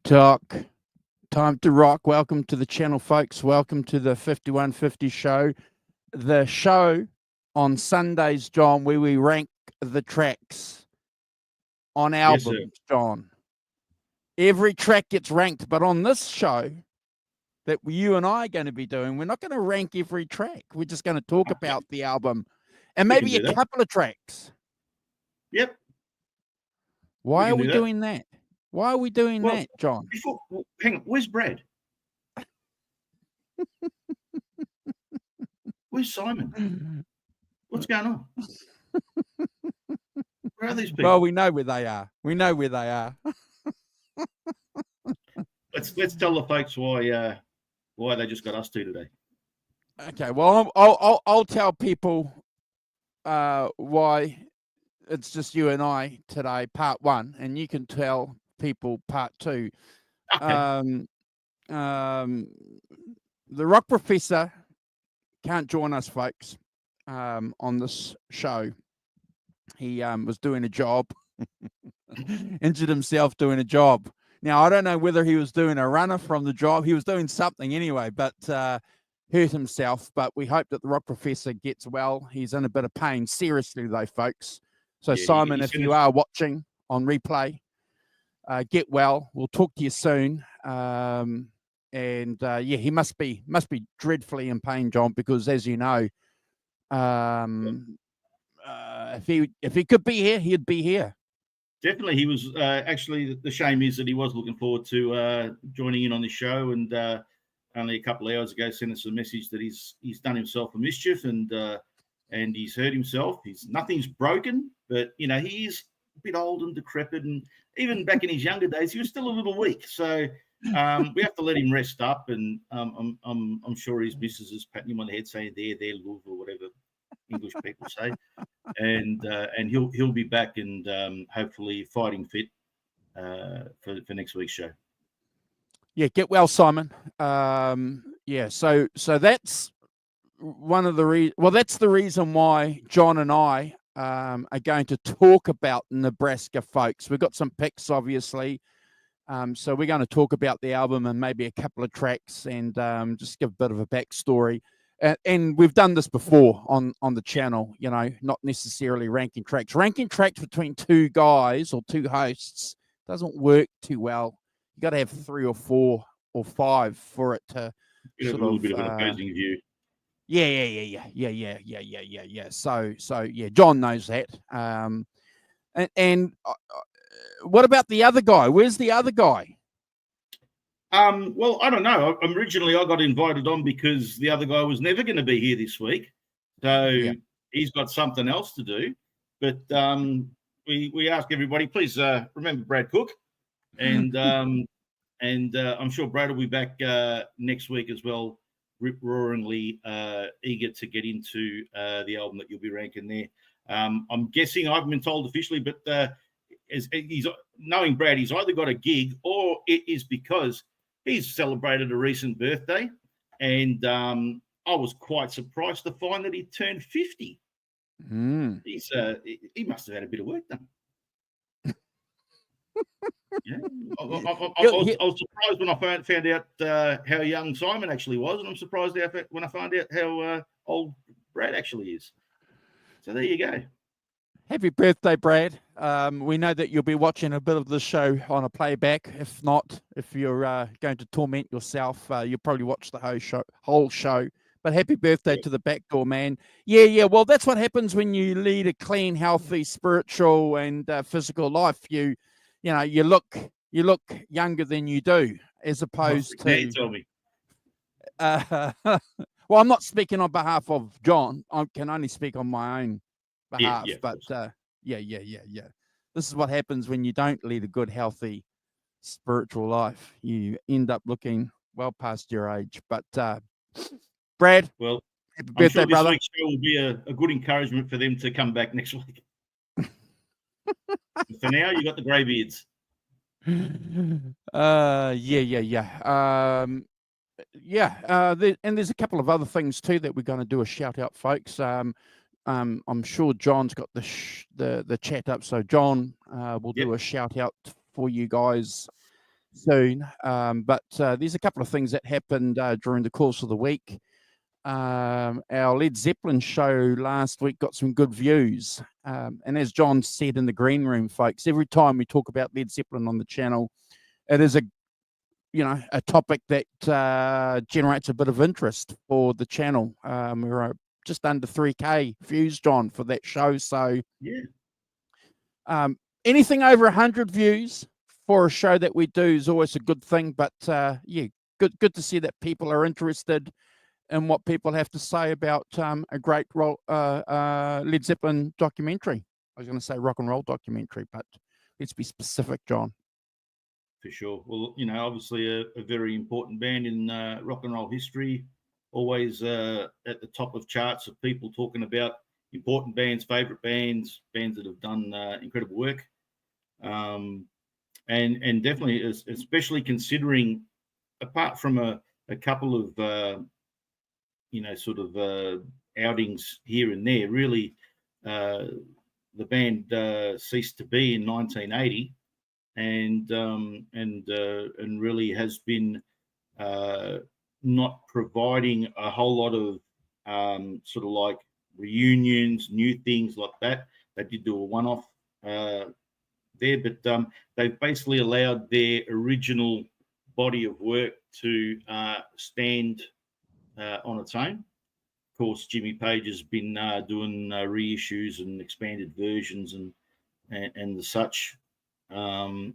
Talk. Time to rock. Welcome to the channel, folks. Welcome to the 5150 show. The show on Sundays, John, where we rank the tracks on Yes, sir. albums, John. Every track gets ranked, but on this show that you and I are going to be doing, we're not going to rank every track. We're just going to talk about the album and We can maybe do a that. couple of tracks. Yep. Why can are we do that. doing that? Why are we doing Well, that, John? hang on. Where's Brad? Where's Simon? What's going on? Where are these people? Well, we know where they are. We know where they are. Let's tell the folks why they just got us two today. Okay, well, I'll tell people why it's just you and I today, part one, and you can tell people part two. Okay. The rock professor can't join us, folks, on this show. He was doing a job, injured himself doing a job. Now, I don't know whether he was doing a runner from the job. He was doing something anyway, but hurt himself. But we hope that the rock professor gets well. He's in a bit of pain, seriously, though, folks. So, Yeah, Simon, if you are watching on replay, get well. We'll talk to you soon. He must be dreadfully in pain, John, because as you know, if he could be here, he'd be here. Definitely, he was. Actually, the shame is that he was looking forward to joining in on this show, and only a couple of hours ago sent us a message that he's done himself a mischief and he's hurt himself. Nothing's broken, but he is a bit old and decrepit, and even back in his younger days, he was still a little weak. So we have to let him rest up, and I'm sure his missus is patting him on the head, saying there, love, or whatever English people say, and he'll be back and hopefully fighting fit for next week's show. Yeah, get well, Simon. So that's one of the that's the reason why John and I are going to talk about Nebraska, folks. We've got some picks, obviously. So we're going to talk about the album and maybe a couple of tracks and just give a bit of a backstory. And we've done this before on the channel, not necessarily ranking tracks. Ranking tracks between two guys or two hosts doesn't work too well. You got to have 3 or 4 or 5 for it to sort of a little bit of an opposing view. Yeah. So yeah, John knows that. What about the other guy? Where's the other guy? Well, I don't know. Originally, I got invited on because the other guy was never going to be here this week, so he's got something else to do. But we ask everybody, please remember Brad Cook, and I'm sure Brad will be back next week as well, rip-roaringly eager to get into the album that you'll be ranking there. I'm guessing, I haven't been told officially, but he's knowing Brad, he's either got a gig or it is because he's celebrated a recent birthday, and I was quite surprised to find that he turned 50. He must have had a bit of work done. Yeah, I was surprised when I found out how young Simon actually was, and I'm surprised when I found out how old Brad actually is. So there you go. Happy birthday, Brad. We know that you'll be watching a bit of the show on a playback. If not, if you're going to torment yourself, you'll probably watch the whole show. But happy birthday to the backdoor man. Yeah. Well, that's what happens when you lead a clean, healthy, spiritual and physical life. You look younger than you do, as opposed to. You tell me. Well, I'm not speaking on behalf of John. I can only speak on my own behalf. Yeah, but yeah. This is what happens when you don't lead a good, healthy, spiritual life. You end up looking well past your age. But Brad, well, happy birthday, sure brother. This week's show will be a good encouragement for them to come back next week. For now, you got the greybeards. And there's a couple of other things too that we're going to do a shout out, folks. I'm sure John's got the chat up, so John will do a shout out for you guys soon. But there's a couple of things that happened during the course of the week. Our Led Zeppelin show last week got some good views. And as John said in the green room, folks, every time we talk about Led Zeppelin on the channel, it is a topic that generates a bit of interest for the channel. We were just under 3K views, John, for that show. So yeah, anything over 100 views for a show that we do is always a good thing. But good to see that people are interested in what people have to say about a great Led Zeppelin documentary. I was going to say rock and roll documentary, but let's be specific, John. For sure. Well, obviously a very important band in rock and roll history, always at the top of charts of people talking about important bands, favorite bands that have done incredible work. And definitely, especially considering, apart from a couple of, sort of outings here and there, really, the band ceased to be in 1980. And really has been not providing a whole lot of sort of like reunions, new things like that. They did do a one-off there, but they've basically allowed their original body of work to stand on its own. Of course, Jimmy Page has been doing reissues and expanded versions and the such. And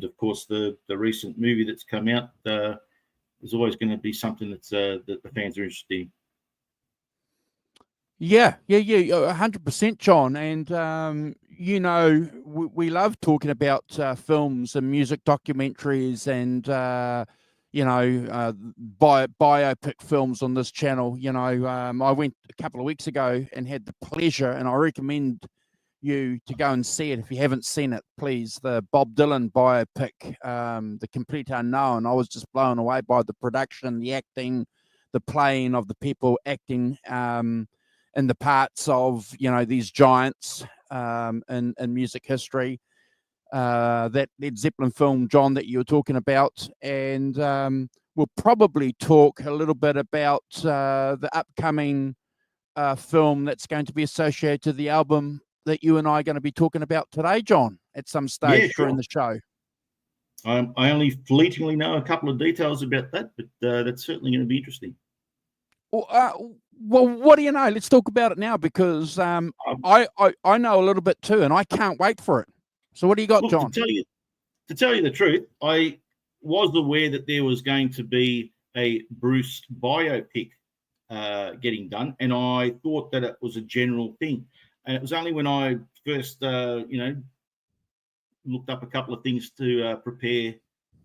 of course the recent movie that's come out is always going to be something that the fans are interested in. Yeah, 100%, John. And we love talking about films and music documentaries and biopic films on this channel. I went a couple of weeks ago and had the pleasure, and I recommend you to go and see it if you haven't seen it, please. The Bob Dylan biopic, The Complete Unknown. I was just blown away by the production, the acting, the playing of the people acting in the parts of these giants in music history. That Led Zeppelin film, John, that you were talking about, and we'll probably talk a little bit about the upcoming film that's going to be associated to the album that you and I are going to be talking about today, John, at some stage during the show. I only fleetingly know a couple of details about that, but that's certainly going to be interesting. Well, what do you know? Let's talk about it now, because I know a little bit too, and I can't wait for it. So what do you got, John? To tell you the truth, I was aware that there was going to be a Bruce biopic getting done, and I thought that it was a general thing. And it was only when I first, looked up a couple of things to prepare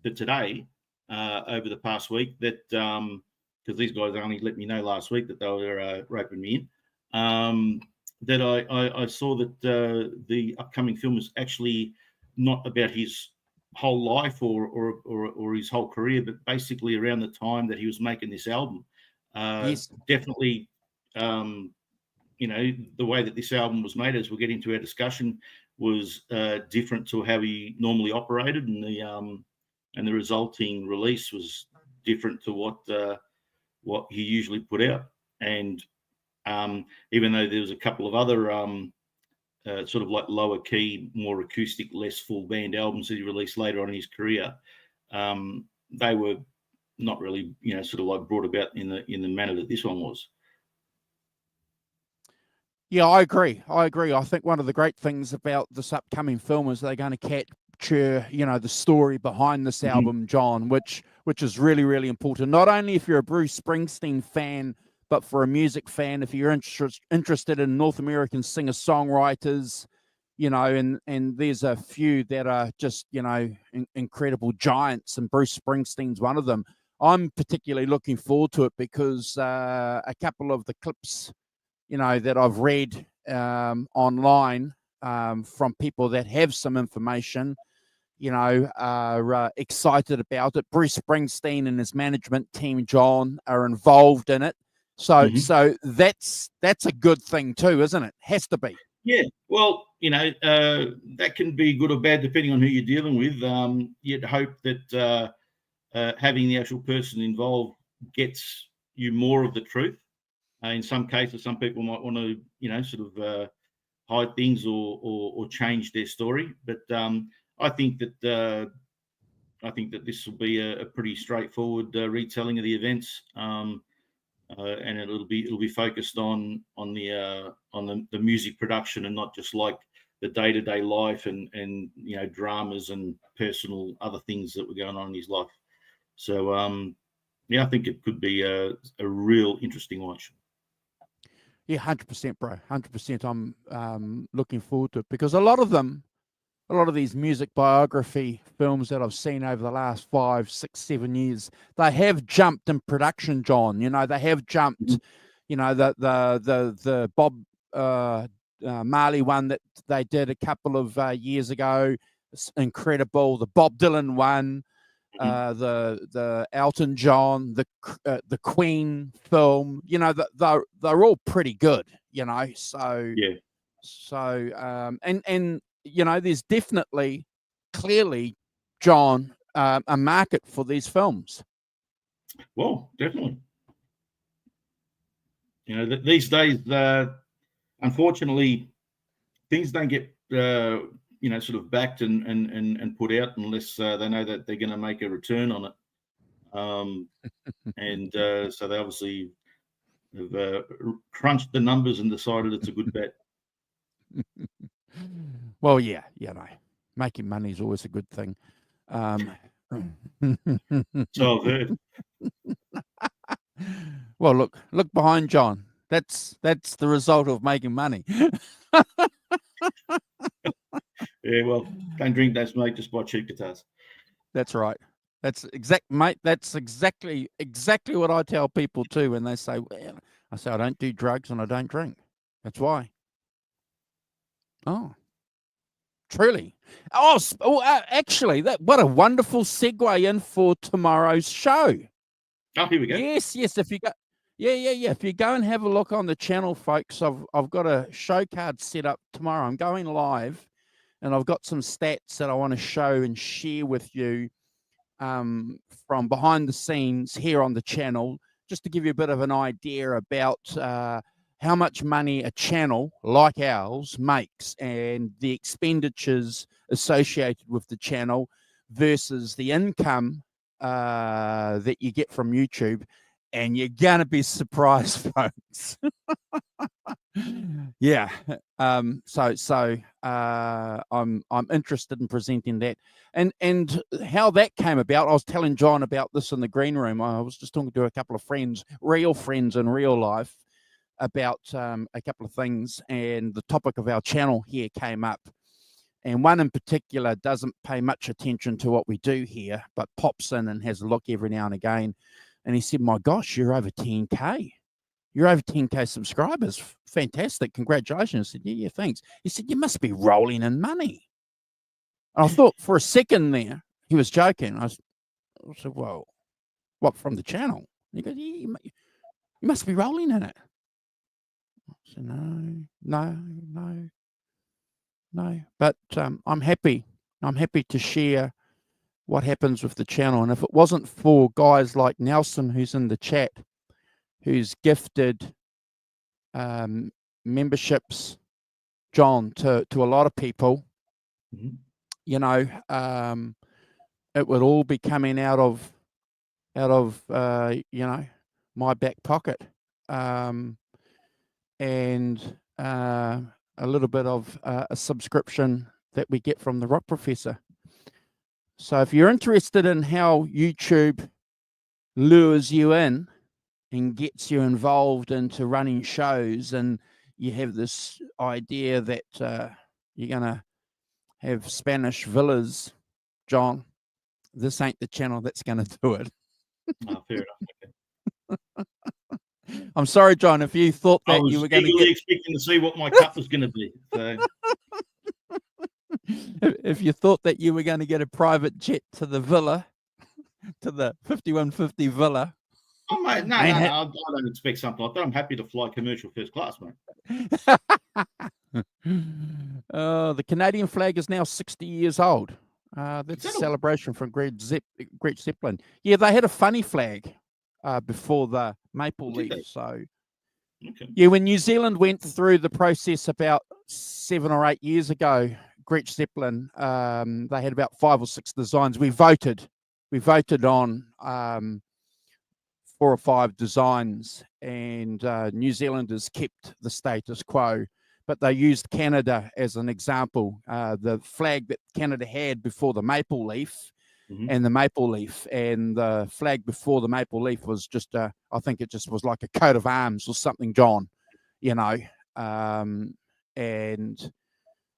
for today over the past week that, because these guys only let me know last week that they were roping me in, that I saw that the upcoming film is actually not about his whole life or his whole career, but basically around the time that he was making this album. Yes. Definitely. The way that this album was made, as we'll get into our discussion, was different to how he normally operated, and the resulting release was different to what he usually put out. And even though there was a couple of other sort of like lower key, more acoustic, less full band albums that he released later on in his career, they were not really, sort of like brought about in the manner that this one was. Yeah, I agree. I think one of the great things about this upcoming film is they're going to capture, the story behind this album, John, which is really, really important. Not only if you're a Bruce Springsteen fan, but for a music fan, if you're interested in North American singer-songwriters, and there's a few that are just, incredible giants, and Bruce Springsteen's one of them. I'm particularly looking forward to it because a couple of the clips that I've read online from people that have some information, are excited about it. Bruce Springsteen and his management team, John, are involved in it. So that's a good thing too, isn't it? Has to be. Yeah, well, that can be good or bad depending on who you're dealing with. You'd hope that having the actual person involved gets you more of the truth. In some cases, some people might want to, sort of hide things or change their story. But I think that this will be a pretty straightforward retelling of the events. And it'll be focused on the music production and not just like the day-to-day life and dramas and personal other things that were going on in his life. So I think it could be a real interesting watch. Yeah, 100%, bro. 100%. I'm looking forward to it because a lot of these music biography films that I've seen over the last 5, 6, 7 years, they have jumped in production, John. They have jumped. The Bob Marley one that they did a couple of years ago, it's incredible. The Bob Dylan one, the Elton John, the Queen film. They're all pretty good. So yeah. So and there's definitely, clearly, John, a market for these films. Well, definitely. These days, unfortunately, things don't get sort of backed and put out unless they know that they're going to make a return on it. And so they obviously have crunched the numbers and decided it's a good bet. Well, yeah, making money is always a good thing. So I've heard. Well, look behind John. That's the result of making money. Yeah, well, don't drink, don't smoke, just buy cheap guitars. That's right. That's mate. That's exactly what I tell people too when they say, "Well," I say, "I don't do drugs and I don't drink." That's why. Oh, truly. Actually, what a wonderful segue in for tomorrow's show. Oh, here we go. Yes. If you go, yeah. If you go and have a look on the channel, folks, I've got a show card set up tomorrow. I'm going live, and I've got some stats that I want to show and share with you from behind the scenes here on the channel, just to give you a bit of an idea about how much money a channel like ours makes and the expenditures associated with the channel versus the income that you get from YouTube. And you're gonna be surprised, folks. Yeah. So I'm interested in presenting that, and how that came about. I was telling John about this in the green room. I was just talking to a couple of friends, real friends in real life, about a couple of things, and the topic of our channel here came up. And one in particular doesn't pay much attention to what we do here, but pops in and has a look every now and again. And he said, "My gosh, you're over 10K. You're over 10K subscribers. Fantastic. Congratulations." I said, yeah, thanks. He said, "You must be rolling in money." And I thought for a second there, he was joking. I said, "Well, what, from the channel?" He goes, "Yeah, you must be rolling in it." I said, no. But I'm happy. I'm happy to share what happens with the channel. And if it wasn't for guys like Nelson, who's in the chat, who's gifted memberships, John, to a lot of people, it would all be coming out of my back pocket, and a little bit of a subscription that we get from the Rock Professor. So if you're interested in how YouTube lures you in and gets you involved into running shows, and you have this idea that you're going to have Spanish villas, John, this ain't the channel that's going to do it. Oh, fair enough. I'm sorry, John, if you thought that you were going to get... expecting to see what my cut was going to be. So. If you thought that you were going to get a private jet to the villa, to the 5150 villa. Oh, mate, no, I don't expect something like that. I'm happy to fly commercial first class, mate. The Canadian flag is now 60 years old. That's a celebration from Great Zeppelin. Yeah, they had a funny flag before the maple leaf. So, yeah, when New Zealand went through the process about 7 or 8 years ago, Great Zeppelin, they had about 5 or 6 designs. We voted on 4 or 5 designs, and New Zealanders kept the status quo. But they used Canada as an example. The flag that Canada had before the maple leaf, and the maple leaf, and the flag before the maple leaf was just I think it just was like a coat of arms or something, John. You know, and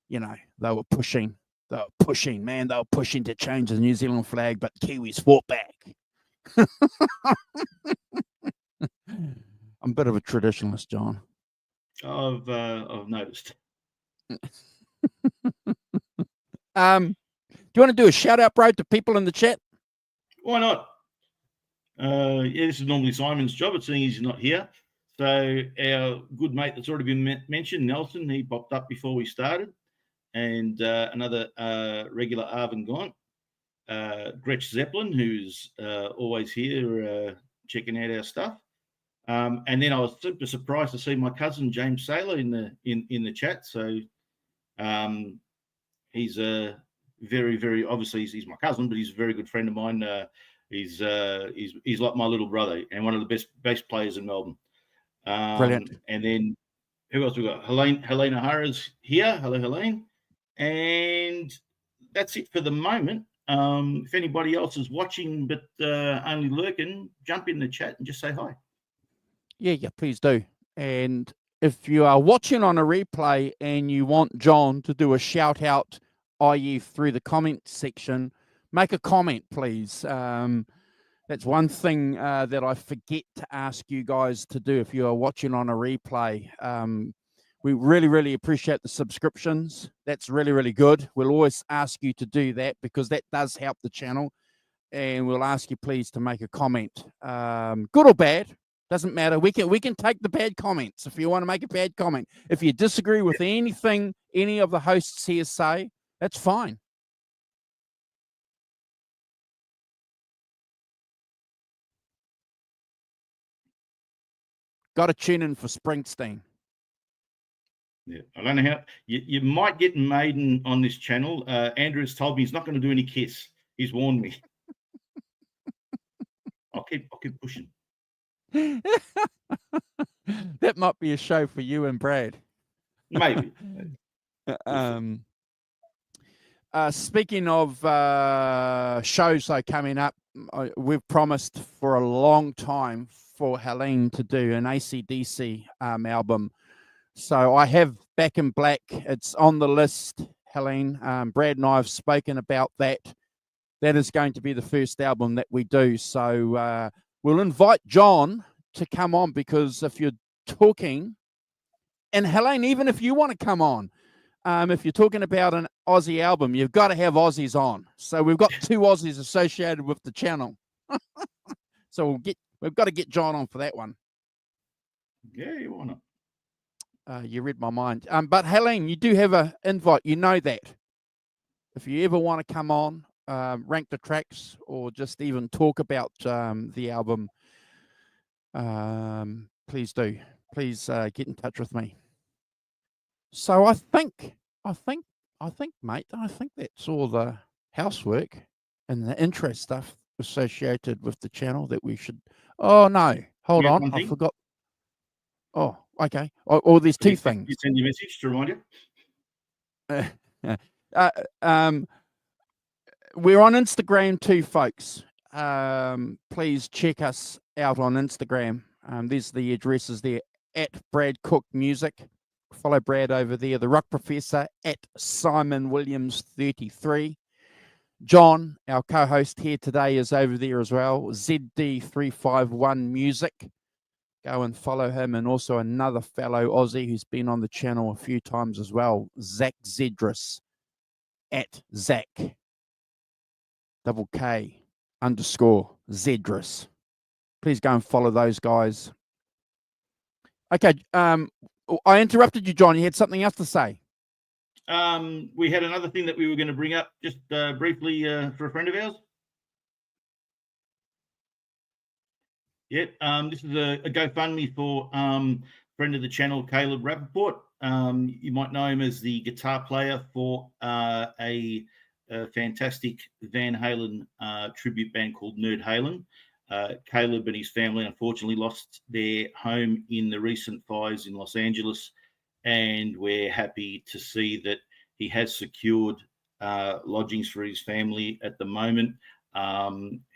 you know they were pushing to change the New Zealand flag, but Kiwis fought back. I'm a bit of a traditionalist, John. I've noticed. Do you want to do a shout out, bro, to people in the chat? Why not? Yeah, this is normally Simon's job, but seeing he's not here. So our good mate that's already been mentioned, Nelson, he popped up before we started, and another regular Arvin Gaunt, Gretch Zeppelin, who's always here checking out our stuff. And then I was super surprised to see my cousin James Saylor in the chat. So he's a very, very obviously he's my cousin, but he's a very good friend of mine. He's like my little brother and one of the best players in Melbourne. Brilliant. And then who else we got? Helene O'Hara's here. Hello, Helene. And that's it for the moment. If anybody else is watching but only lurking, jump in the chat and just say hi. Yeah, please do. And if you are watching on a replay and you want John to do a shout out, i.e. through the comment section, make a comment, please. That's one thing that I forget to ask you guys to do if you are watching on a replay. We really, really appreciate the subscriptions. That's really, really good. We'll always ask you to do that because that does help the channel. And we'll ask you please to make a comment, good or bad. Doesn't matter. We can take the bad comments if you want to make a bad comment. If you disagree with anything any of the hosts here say, that's fine. Got to tune in for Springsteen. Yeah, I don't know how you might get Maiden on this channel. Andrew's told me he's not going to do any Kiss. He's warned me. I'll keep pushing. That might be a show for you and Brad. Maybe. Speaking of shows though coming up, we've promised for a long time for Helene to do an AC/DC album. So I have Back in Black. It's on the list, Helene. Brad and I have spoken about that. That is going to be the first album that we do. So we'll invite John to come on because if you're talking, and Helene, even if you want to come on, if you're talking about an Aussie album, you've got to have Aussies on. So we've got 2 Aussies associated with the channel. So we've got to get John on for that one. Yeah, you want to. You read my mind. But Helene, you do have an invite. You know that. If you ever want to come on, rank the tracks, or just even talk about the album, please do. Please get in touch with me. So I think, mate, I think that's all the housework and the interest stuff associated with the channel that we should. Oh no, hold on, I forgot. Oh, okay. Or there's 2 things. You send your message to remind you. We're on Instagram too, folks. Please check us out on Instagram. There's the addresses there at Brad Cook Music. Follow Brad over there. The Rock Professor at Simon Williams 33. John, our co-host here today, is over there as well. ZD351 Music. Go and follow him, and also another fellow Aussie who's been on the channel a few times as well, Zach Zedris at Zach _K_Zedris. Please go and follow those guys. Okay, I interrupted you, John. You had something else to say. We had another thing that we were going to bring up just briefly for a friend of ours. Yeah, this is a GoFundMe for friend of the channel, Caleb Rappaport. You might know him as the guitar player for a fantastic Van Halen tribute band called Nerd Halen. Caleb and his family unfortunately lost their home in the recent fires in Los Angeles, and we're happy to see that he has secured lodgings for his family at the moment.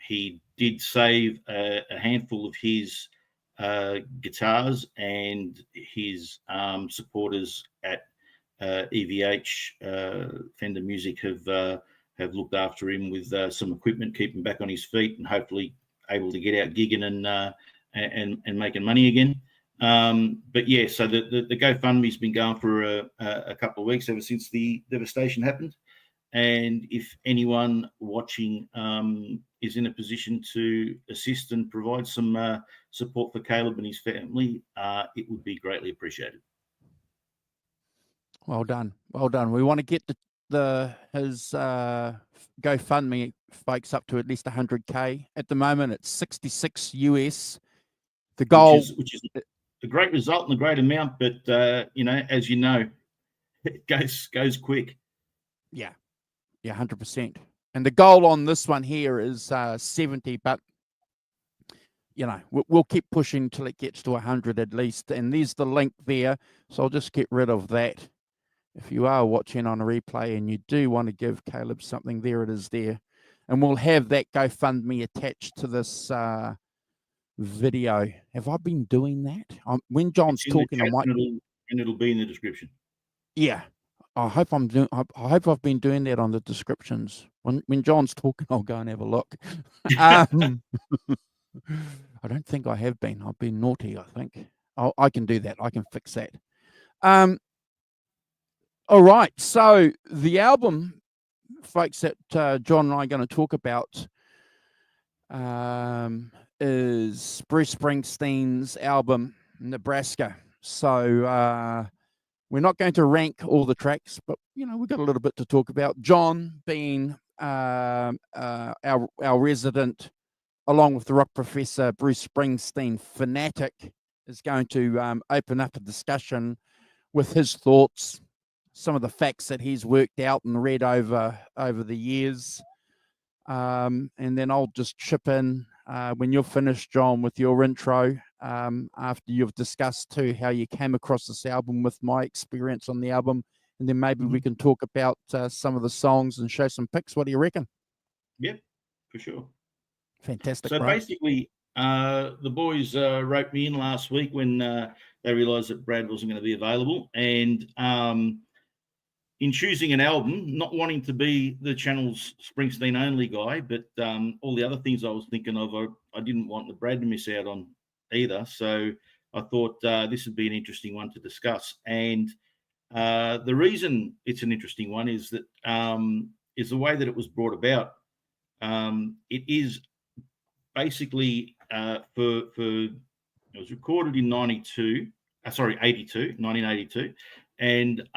He did save a handful of his guitars, and his supporters at EVH Fender Music have looked after him with some equipment, keep him back on his feet, and hopefully able to get out gigging and making money again. But yeah, so the GoFundMe's been going for a couple of weeks ever since the devastation happened. And if anyone watching is in a position to assist and provide some support for Caleb and his family, it would be greatly appreciated. Well done. Well done. We want to get his GoFundMe folks up to at least 100K. At the moment, it's 66 US. The goal, which is a great result and a great amount, but as you know, it goes quick. Yeah. Yeah, 100%. And the goal on this one here is 70, but we'll keep pushing till it gets to 100 at least. And there's the link there, so I'll just get rid of that. If you are watching on a replay and you do want to give Caleb something, there it is there. And we'll have that GoFundMe attached to this video. Have I been doing that? When John's talking, I might. And it'll be in the description. Yeah. I hope I've been doing that on the descriptions. When John's talking, I'll go and have a look. I don't think I have been. I've been naughty, I think. I can do that. I can fix that. All right. So the album, folks, that John and I are going to talk about is Bruce Springsteen's album, Nebraska. So we're not going to rank all the tracks, but we've got a little bit to talk about. John, being our resident, along with the rock professor, Bruce Springsteen fanatic, is going to open up a discussion with his thoughts, some of the facts that he's worked out and read over the years, and then I'll just chip in when you're finished, John, with your intro. After you've discussed too how you came across this album with my experience on the album, and then maybe we can talk about some of the songs and show some pics. What do you reckon? Yep, for sure. Fantastic. So basically, the boys wrote me in last week when they realised that Brad wasn't going to be available, and in choosing an album, not wanting to be the channel's Springsteen only guy, but all the other things I was thinking of, I didn't want the Brad to miss out on either. So I thought this would be an interesting one to discuss. And the reason it's an interesting one is that is the way that it was brought about. It is basically it was recorded in 1982, and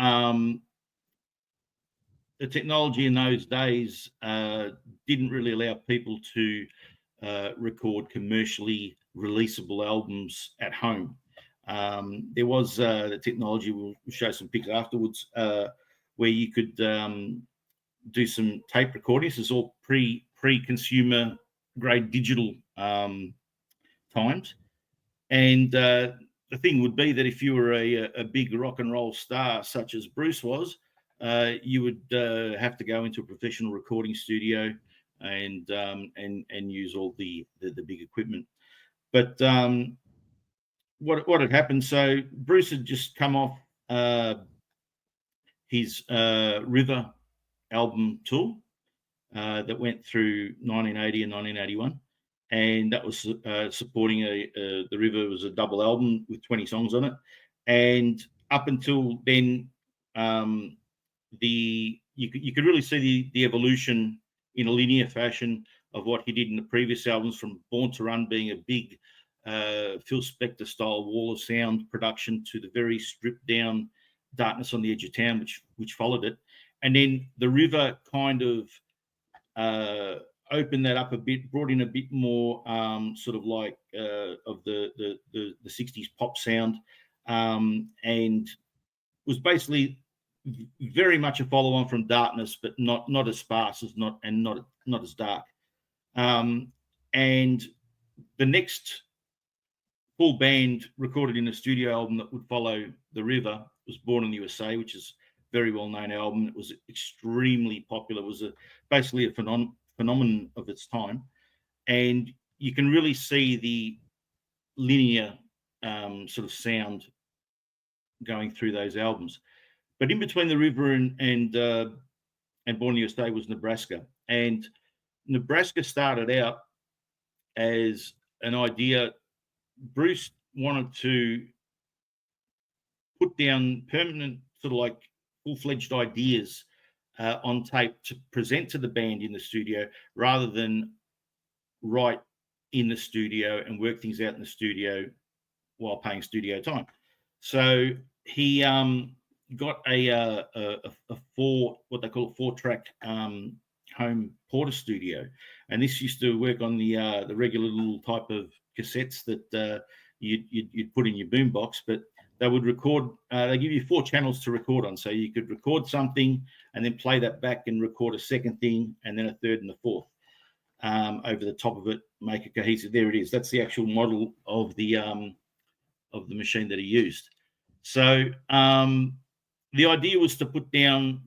the technology in those days didn't really allow people to record commercially releasable albums at home. There was the technology, we'll show some pics afterwards, where you could do some tape recordings. This is all pre-consumer grade digital times. And the thing would be that if you were a big rock and roll star, such as Bruce was, you would have to go into a professional recording studio and use all the big equipment. But what had happened? So Bruce had just come off his River album tour that went through 1980 and 1981, and that was supporting the River was a double album with 20 songs on it. And up until then, you could really see the evolution in a linear fashion of what he did in the previous albums, from Born to Run being a big Phil Spector style Wall of Sound production to the very stripped down Darkness on the Edge of Town, which followed it. And then the River kind of opened that up a bit, brought in a bit more sort of like of the 60s pop sound, and was basically very much a follow on from Darkness, but not as sparse as not as dark. And the next full band recorded in a studio album that would follow The River was Born in the USA, which is a very well-known album. It was extremely popular. It was basically a phenomenon of its time. And you can really see the linear sort of sound going through those albums. But in between The River and Born in the USA was Nebraska. And Nebraska started out as an idea. Bruce wanted to put down permanent sort of like full-fledged ideas on tape to present to the band in the studio rather than write in the studio and work things out in the studio while paying studio time. So he got a what they call a 4-track home porter studio, and this used to work on the regular little type of cassettes that you'd put in your boombox, but they would record. They give you 4 channels to record on, so you could record something and then play that back and record a second thing, and then a third and a fourth over the top of it, make it cohesive. There it is. That's the actual model of the machine that he used. So the idea was to put down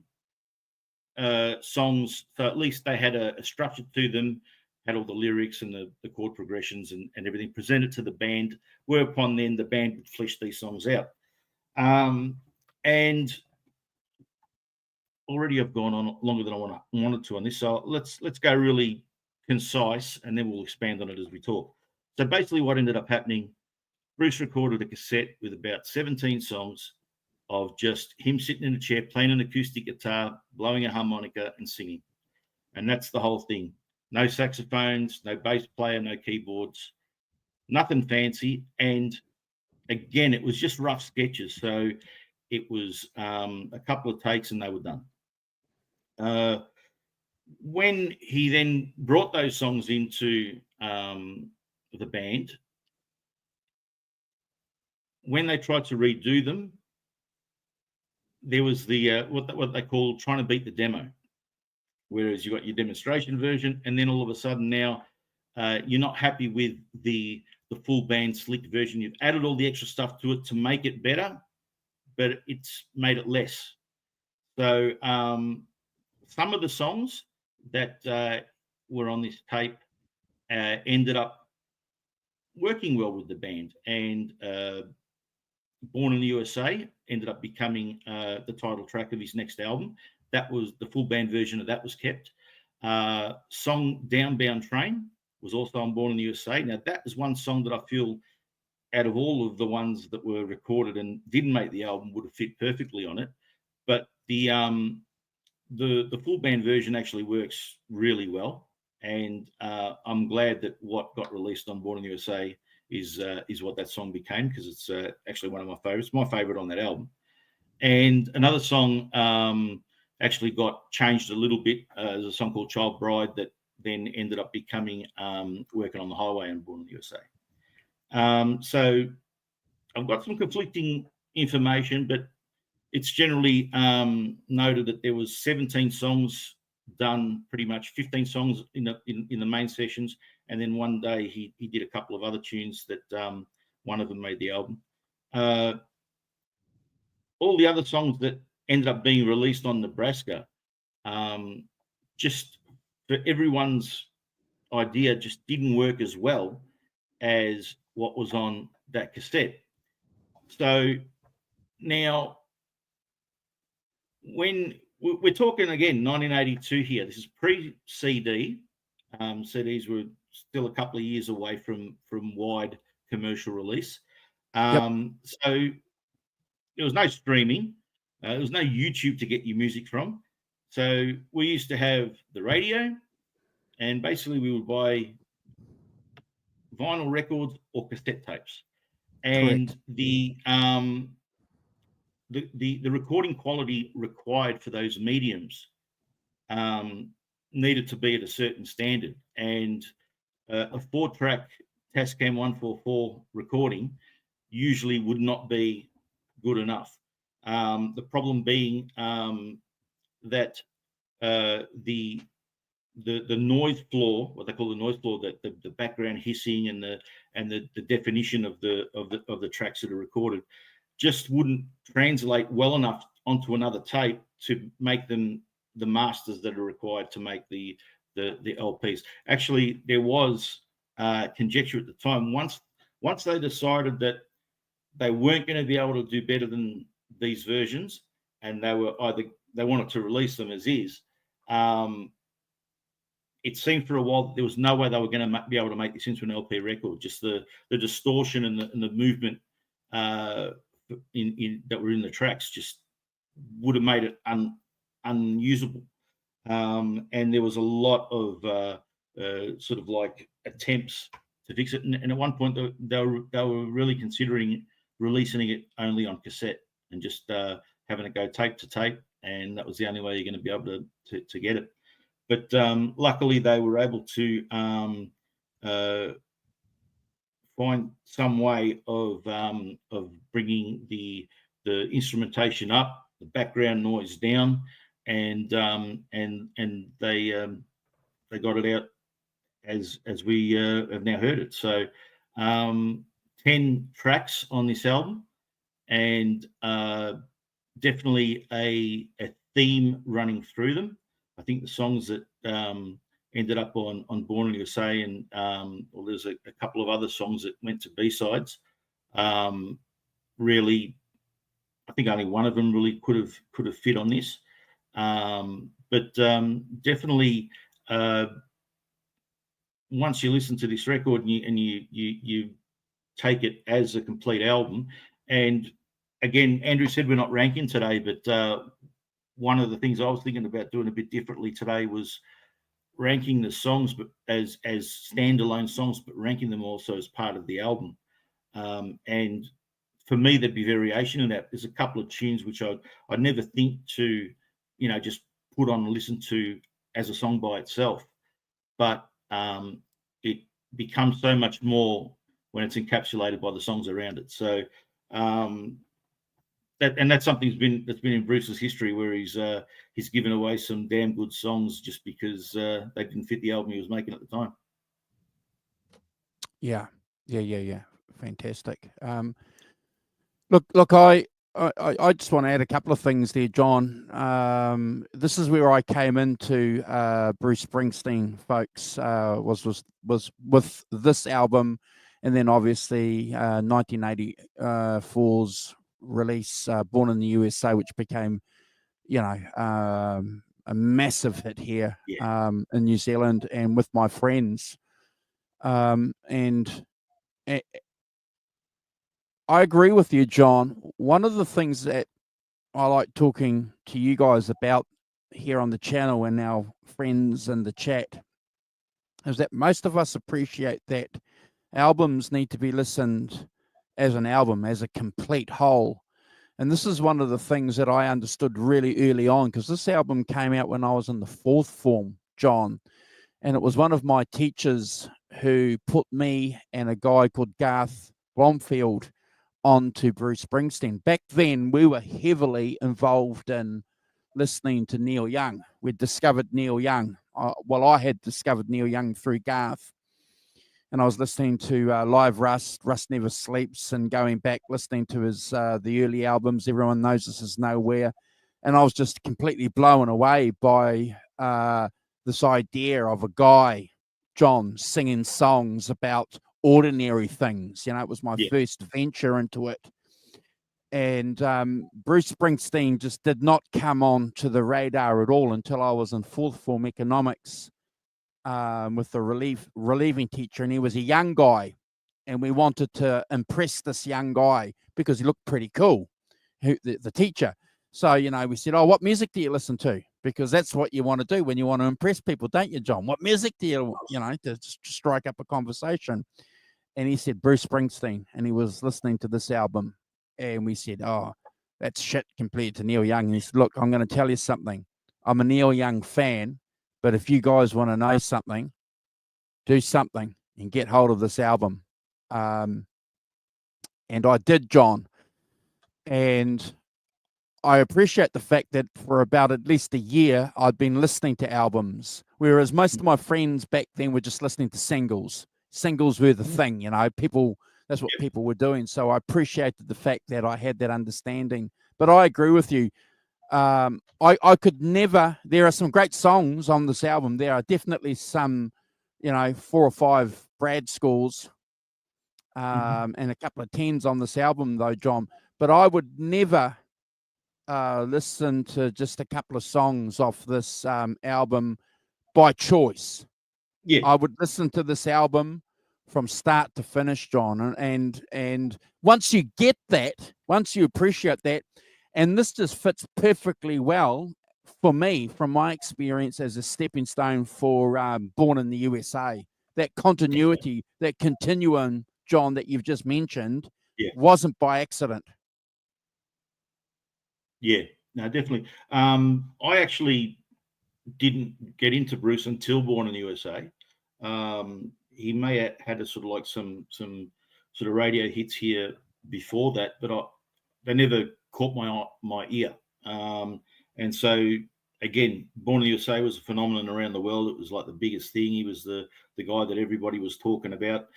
songs, so at least they had a structure to them, had all the lyrics and the chord progressions and everything presented to the band, whereupon then the band would flesh these songs out. And already I've gone on longer than I wanted to on this, so let's go really concise, and then we'll expand on it as we talk. So basically what ended up happening, Bruce recorded a cassette with about 17 songs of just him sitting in a chair, playing an acoustic guitar, blowing a harmonica and singing. And that's the whole thing. No saxophones, no bass player, no keyboards, nothing fancy. And again, it was just rough sketches. So it was a couple of takes and they were done. When he then brought those songs into the band, when they tried to redo them, there was the what they call trying to beat the demo. Whereas you got your demonstration version, and then all of a sudden now you're not happy with the full band slick version. You've added all the extra stuff to it to make it better, but it's made it less. So some of the songs that were on this tape ended up working well with the band, and Born in the USA ended up becoming the title track of his next album. That was the full band version of that was kept. Song Downbound Train was also on Born in the USA. Now that is one song that I feel out of all of the ones that were recorded and didn't make the album would have fit perfectly on it. But the full band version actually works really well. And I'm glad that what got released on Born in the USA is what that song became, because it's actually one of my favorites, my favorite on that album. And another song actually got changed a little bit. There's a song called Child Bride that then ended up becoming Working on the Highway and Born in the USA. So I've got some conflicting information, but it's generally noted that there was 17 songs done, pretty much 15 songs in the main sessions, and then one day he did a couple of other tunes that one of them made the album. All the other songs that ended up being released on Nebraska, just for everyone's idea, just didn't work as well as what was on that cassette. So now, when we're talking again 1982 here, this is pre-CD. CDs were still a couple of years away from wide commercial release. So there was no streaming. There was no YouTube to get your music from. So we used to have the radio, and basically we would buy vinyl records or cassette tapes, and the recording quality required for those mediums needed to be at a certain standard, and a 4-track Tascam 144 recording usually would not be good enough. The problem being that the noise floor, what they call the noise floor, the background hissing and the definition of the tracks that are recorded, just wouldn't translate well enough onto another tape to make them the masters that are required to make the LPs. Actually, there was conjecture at the time. Once they decided that they weren't going to be able to do better than these versions, and they wanted to release them as is. It seemed for a while that there was no way they were going to be able to make this into an LP record. Just the distortion and the movement that were in the tracks just would have made it unusable. And there was a lot of sort of like attempts to fix it. And at one point, they were really considering releasing it only on cassette and just having it go tape to tape. And that was the only way you're going to be able to get it. But luckily, they were able to find some way of bringing the instrumentation up, the background noise down, and they got it out as we have now heard it. So 10 tracks on this album, and definitely a theme running through them. I think the songs that ended up on Born in USA, and well, there's a couple of other songs that went to B-sides. Really, I think only one of them really could have fit on this. But definitely, once you listen to this record and you take it as a complete album, and again, Andrew said we're not ranking today, but one of the things I was thinking about doing a bit differently today was ranking the songs, but as standalone songs, but ranking them also as part of the album. And for me, there'd be variation in that. There's a couple of tunes which I'd never think to, just put on and listen to as a song by itself. But it becomes so much more when it's encapsulated by the songs around it. So that's something that's been in Bruce's history, where he's given away some damn good songs just because they didn't fit the album he was making at the time. Yeah. Fantastic. Look, I just want to add a couple of things there, John. This is where I came into Bruce Springsteen, folks. Was with this album, and then obviously 1984's release, Born in the USA, which became, a massive hit here in New Zealand and with my friends. And I agree with you, John. One of the things that I like talking to you guys about here on the channel and our friends in the chat is that most of us appreciate that albums need to be listened as an album, as a complete whole. And this is one of the things that I understood really early on, because this album came out when I was in the 4th form, John. And it was one of my teachers who put me and a guy called Garth Blomfield onto Bruce Springsteen. Back then, we were heavily involved in listening to Neil Young. We'd discovered Neil Young. I had discovered Neil Young through Garth. And I was listening to Live Rust Never Sleeps, and going back, listening to his the early albums, Everyone Knows This Is Nowhere. And I was just completely blown away by this idea of a guy, John, singing songs about ordinary things. It was my first venture into it. And Bruce Springsteen just did not come on to the radar at all until I was in 4th form economics with the relieving teacher. And he was a young guy. And we wanted to impress this young guy because he looked pretty cool, the teacher. So, we said, what music do you listen to? Because that's what you want to do when you want to impress people, don't you, John? What music do you, to strike up a conversation? and he said Bruce Springsteen, and he was listening to this album, and we said, "Oh, that's shit compared to Neil Young." And he said, "Look, I'm going to tell you something. I'm a Neil Young fan, but if you guys want to know something, do something and get hold of this album." And I did, John, and I appreciate the fact that for about at least a year, I'd been listening to albums, whereas most of my friends back then were just listening to singles. Singles were the thing, you know, people, that's what people were doing. So I appreciated the fact that I had that understanding. But I agree with you. I could never, there are some great songs on this album. There are definitely some, you know, 4 or 5 Brad scores and a couple of 10s on this album, though, John. But I would never listen to just a couple of songs off this album by choice. Yeah, I would listen to this album from start to finish, John, and once you get that, once you appreciate that, and this just fits perfectly well for me, from my experience, as a stepping stone for Born in the USA. That continuity, that continuum, John, that you've just mentioned, wasn't by accident. Yeah, no, definitely. I actually didn't get into Bruce until Born in the USA. He may have had a sort of like some sort of radio hits here before that, but they never caught my ear. And so again, Born in the USA was a phenomenon around the world. It was like the biggest thing. He was the guy that everybody was talking about,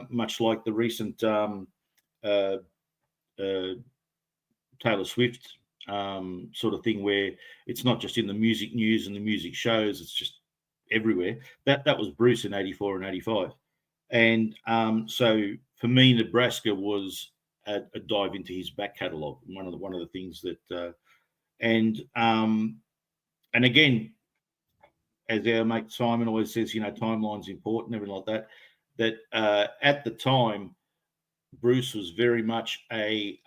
much like the recent Taylor Swift sort of thing, where it's not just in the music news and the music shows, it's just everywhere. That was Bruce in 84 and 85. And so for me, Nebraska was a dive into his back catalogue. One of the things that and again, as our mate Simon always says, you know, timeline's important, everything like that. That at the time, Bruce was very much a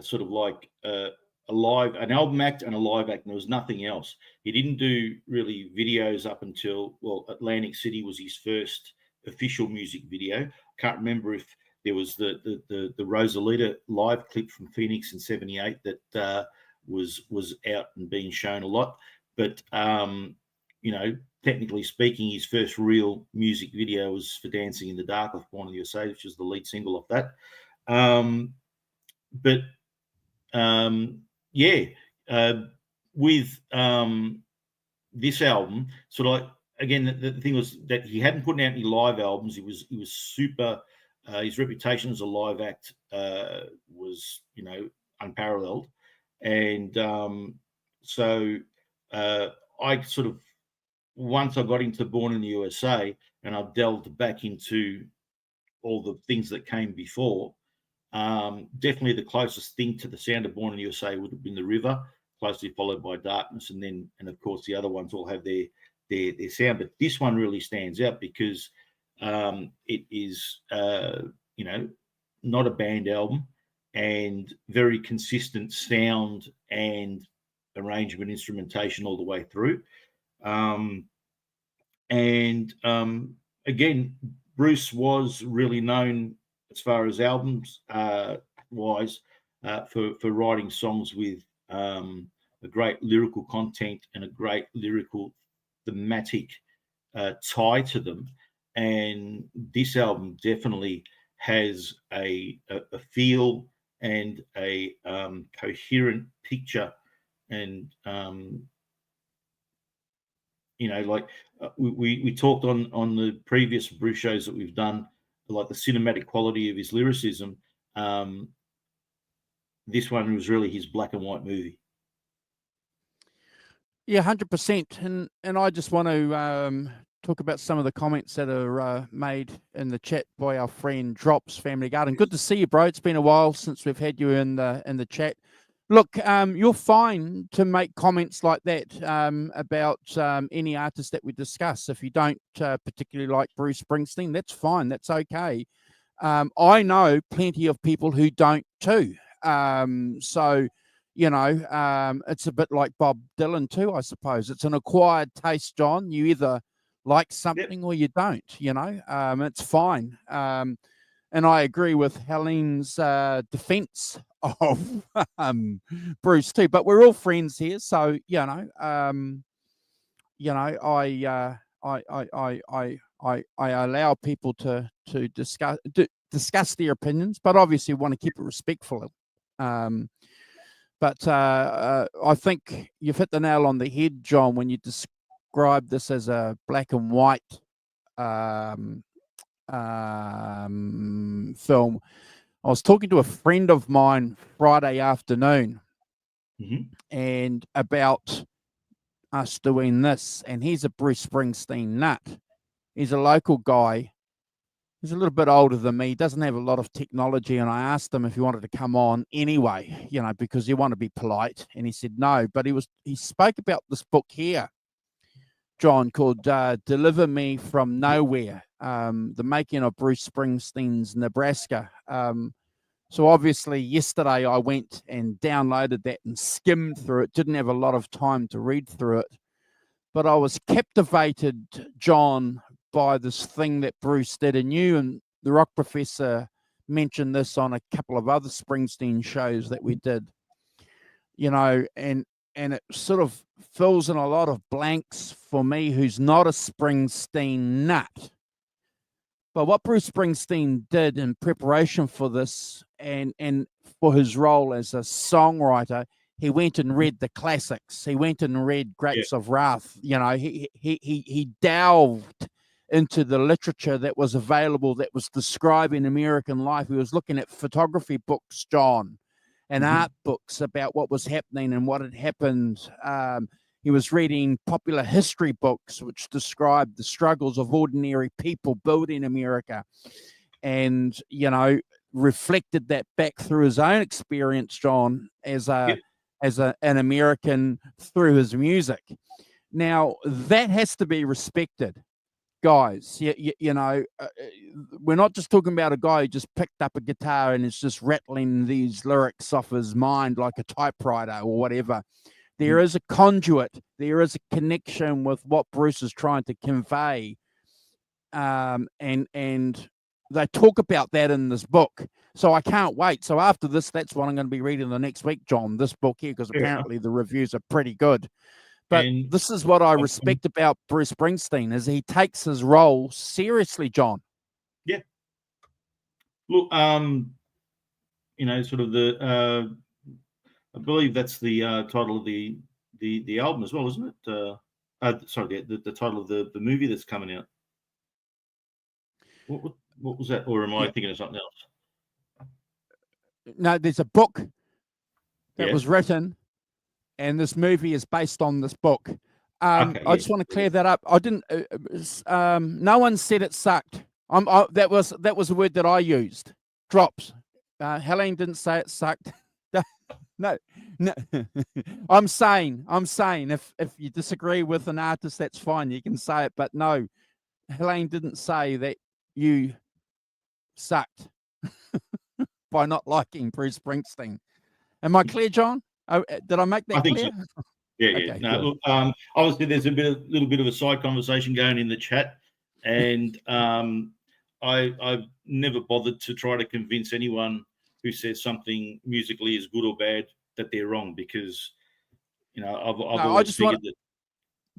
sort of like an album act and a live act, and there was nothing else. He didn't do really videos up until, well, Atlantic City was his first official music video. Can't remember if there was the Rosalita live clip from Phoenix in '78 that was out and being shown a lot. But you know, technically speaking, his first real music video was for Dancing in the Dark off Born in the USA, which is the lead single of that. But with this album, sort of like, again, the thing was that he hadn't put out any live albums. He was super. His reputation as a live act was, you know, unparalleled, and so I sort of, once I got into Born in the USA and I delved back into all the things that came before. Definitely the closest thing to the sound of Born in the USA would have been The River, closely followed by Darkness, and of course the other ones all have their sound. But this one really stands out because it is you know, not a band album, and very consistent sound and arrangement, instrumentation all the way through. Again, Bruce was really known, as far as albums wise, for writing songs with a great lyrical content and a great lyrical thematic tie to them. And this album definitely has a feel and a coherent picture, and you know, like we talked on the previous Bruce shows that we've done, like the cinematic quality of his lyricism. This one was really his black and white movie. Yeah, 100%. And I just want to talk about some of the comments that are made in the chat by our friend Drops Family Garden. Good to see you, bro. It's been a while since we've had you in the chat. Look, you're fine to make comments like that about any artist that we discuss. If you don't particularly like Bruce Springsteen, that's fine. That's okay. I know plenty of people who don't too. So, you know, it's a bit like Bob Dylan too, I suppose. It's an acquired taste, John. You either like something or you don't. It's fine. And I agree with Helen's defense of Bruce too. But we're all friends here, so I allow people to discuss their opinions, but obviously want to keep it respectful. But I think you've hit the nail on the head, John, when you describe this as a black and white film. I was talking to a friend of mine Friday afternoon, and about us doing this, and he's a Bruce Springsteen nut. He's a local guy. He's a little bit older than me. He doesn't have a lot of technology, and I asked him if he wanted to come on anyway, because you want to be polite, and he said no. But he spoke about this book here, John, called Deliver Me From Nowhere, the making of Bruce Springsteen's Nebraska. So obviously yesterday I went and downloaded that and skimmed through it. Didn't have a lot of time to read through it, but I was captivated, John, by this thing that Bruce did. And you and the Rock Professor mentioned this on a couple of other Springsteen shows that we did, and it sort of fills in a lot of blanks for me, who's not a Springsteen nut. But what Bruce Springsteen did in preparation for this and for his role as a songwriter, he went and read the classics. He went and read Grapes of Wrath. He delved into the literature that was available, that was describing American life. He was looking at photography books, John, and art books about what was happening and what had happened. He was reading popular history books which described the struggles of ordinary people building America, and reflected that back through his own experience, John, as an American through his music. Now that has to be respected, guys. We're not just talking about a guy who just picked up a guitar and is just rattling these lyrics off his mind like a typewriter or whatever. There is a conduit. There is a connection with what Bruce is trying to convey, and they talk about that in this book. So I can't wait. So after this, that's what I'm going to be reading the next week, John. This book here, because apparently the reviews are pretty good. But this is what I respect about Bruce Springsteen: is he takes his role seriously, John. Yeah. Look, sort of the. I believe that's the title of the album as well, isn't it? Sorry, the title of the movie that's coming out. What was that? Or am I thinking of something else? No, there's a book that was written, and this movie is based on this book. I just want to clear that up. I didn't. No one said it sucked. That was a word that I used. Drops. Helen didn't say it sucked. No. I'm saying if you disagree with an artist, that's fine. You can say it, but no, Helene didn't say that you sucked by not liking Bruce Springsteen. Am I clear, John? Did I make that clear? So. Yeah. Okay, no, look, obviously there's a little bit of a side conversation going in the chat, and I've never bothered to try to convince anyone who says something musically is good or bad that they're wrong, because I've always figured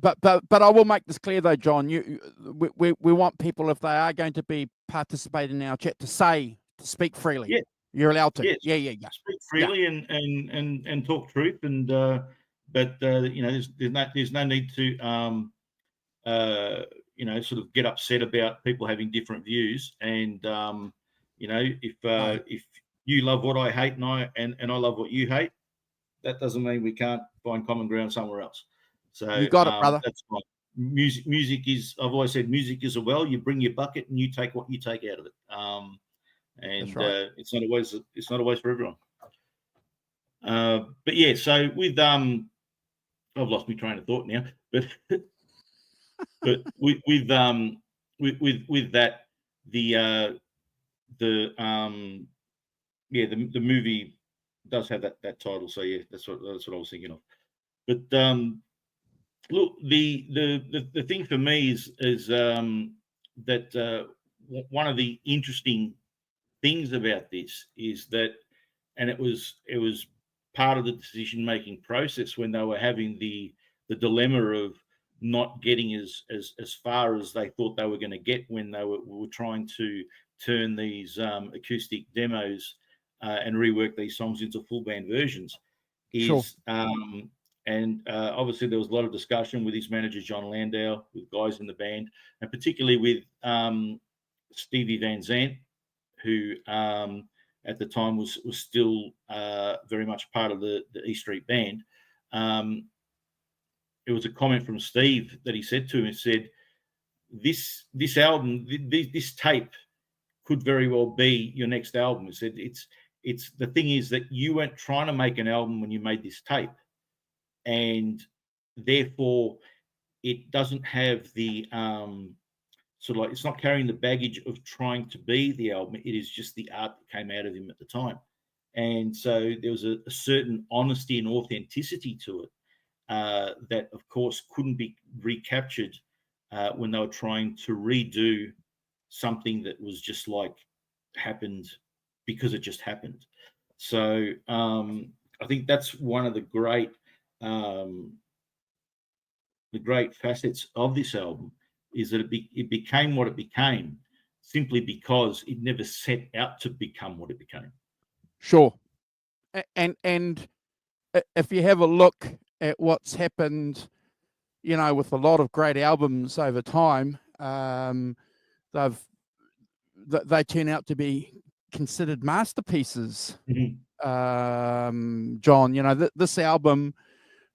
that. But I will make this clear though, John. We want people, if they are going to be participating in our chat, to speak freely. Yeah, you're allowed to. Yes. Yeah. Speak freely and talk truth, and but there's no need to sort of get upset about people having different views, and if you love what I hate and I love what you hate, that doesn't mean we can't find common ground somewhere else. So you got it, brother. That's fine. Music is, I've always said, music is a well. You bring your bucket and you take what you take out of it. And right. It's not always for everyone. But yeah, so with I've lost my train of thought now. But with that, the movie does have that title. So yeah, that's what I was thinking of. But Look, the thing for me is that one of the interesting things about this is that, and it was part of the decision making process when they were having the dilemma of not getting as far as they thought they were going to get when they were trying to turn these acoustic demos and rework these songs into full band versions. Sure. And obviously there was a lot of discussion with his manager John Landau, with guys in the band, and particularly with Stevie Van Zandt, who at the time was still very much part of the E Street Band. It was a comment from Steve that he said to him. He said, "This album, this tape, could very well be your next album." He said, "It's the thing is that you weren't trying to make an album when you made this tape, and therefore it doesn't have the sort of like, it's not carrying the baggage of trying to be the album. It is just the art that came out of him at the time." And so there was a certain honesty and authenticity to it that, of course, couldn't be recaptured when they were trying to redo something that was just like happened because it just happened. So I think that's one of the great facets of this album, is that it became what it became simply because it never set out to become what it became. Sure. And if you have a look at what's happened, you know, with a lot of great albums over time, they turn out to be considered masterpieces. Mm-hmm. John, you know, this album,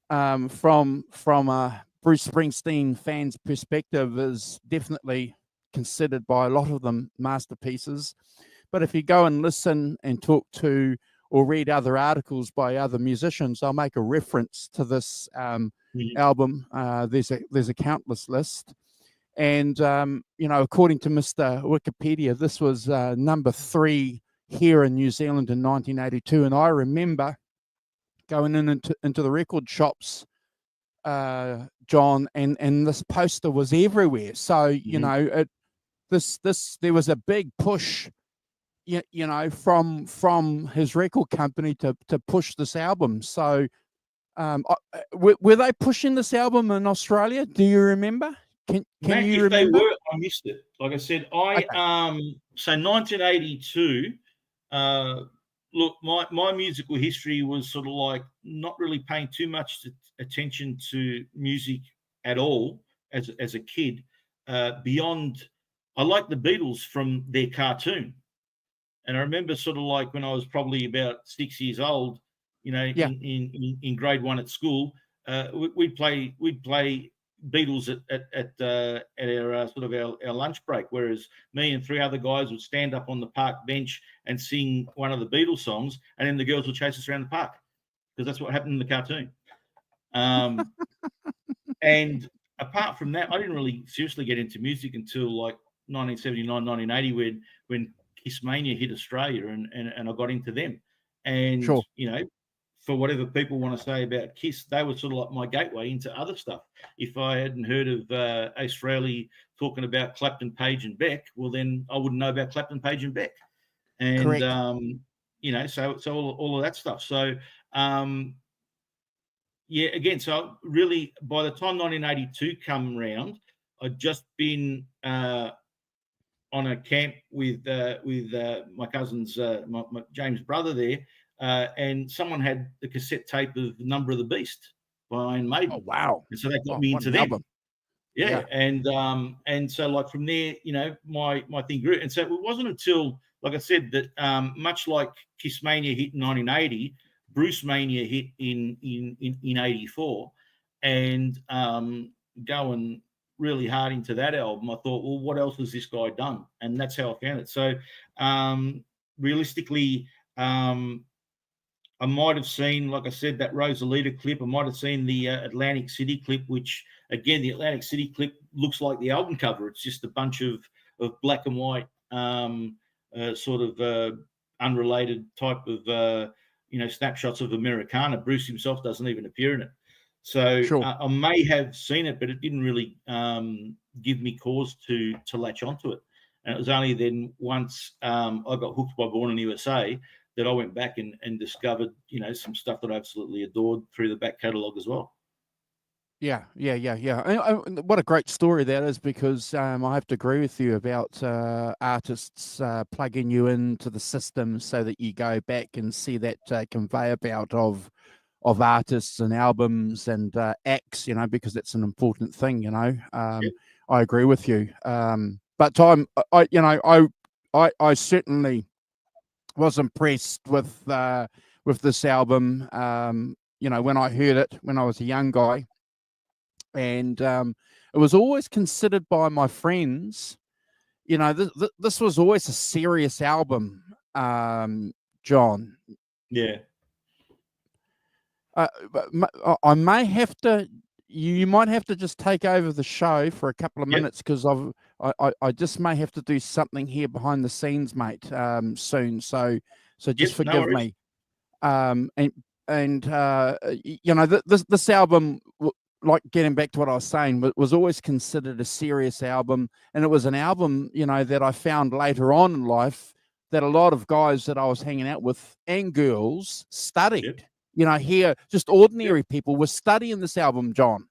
from a Bruce Springsteen fan's perspective, is definitely considered by a lot of them masterpieces. But if you go and listen and talk to or read other articles by other musicians, they'll make a reference to this album. There's a countless list. And, you know, according to Mr. Wikipedia, this was number 3 here in New Zealand in 1982. And I remember going into the record shops, John, and this poster was everywhere. So, you know, there was a big push, you know, from his record company to push this album. So were they pushing this album in Australia? Do you remember? Can Matt, you if remember? they were, I missed it. Like I said, so 1982. Look, my musical history was sort of like not really paying too much attention to music at all as a kid. Beyond, I liked the Beatles from their cartoon, and I remember sort of like when I was probably about 6 years old, you know, in grade 1 at school, we'd play Beatles at our sort of our lunch break, whereas me and 3 other guys would stand up on the park bench and sing one of the Beatles songs, and then the girls would chase us around the park, because that's what happened in the cartoon. And apart from that, I didn't really seriously get into music until like 1979, 1980, when Kiss Mania hit Australia, and I got into them. And Sure. you know, for whatever people want to say about Kiss, they were sort of like my gateway into other stuff. If I hadn't heard of Ace Frehley talking about Clapton, Page, and Beck, well, then I wouldn't know about Clapton, Page, and Beck. And Correct. you know, so all of that stuff. So yeah, again, so really, by the time 1982 come around, I'd just been on a camp with my cousin's, my James' brother there, and someone had the cassette tape of Number of the Beast by Iron Maiden. Oh, wow. And so that got me into them. Album. Yeah. And so like from there, you know, my thing grew. And so it wasn't until, like I said, that much like Kiss Mania hit in 1980, Bruce Mania hit in 84, and going really hard into that album, I thought, well, what else has this guy done? And that's how I found it. So realistically, I might have seen, like I said, that Rosalita clip. I might have seen the Atlantic City clip, which, again, the Atlantic City clip looks like the album cover. It's just a bunch of black and white sort of unrelated type of, you know, snapshots of Americana. Bruce himself doesn't even appear in it. So Sure. I may have seen it, but it didn't really give me cause to latch onto it. And it was only then once I got hooked by Born in the USA that I went back and discovered, some stuff that I absolutely adored through the back catalogue as well. Yeah. What a great story that is, because I have to agree with you about artists plugging you into the system so that you go back and see that conveyor belt of artists and albums and acts, because it's an important thing. Yep. I agree with you. But Tom, I certainly was impressed with this album. When I heard it when I was a young guy. And it was always considered by my friends, this was always a serious album, John. Yeah. I may have to, you might have to just take over the show for a couple of Yep. minutes, because I just may have to do something here behind the scenes, mate, soon. So just forgive me. This album, like getting back to what I was saying, was always considered a serious album. And it was an album, that I found later on in life that a lot of guys that I was hanging out with and girls studied. Yep. Here, just ordinary people were studying this album, John.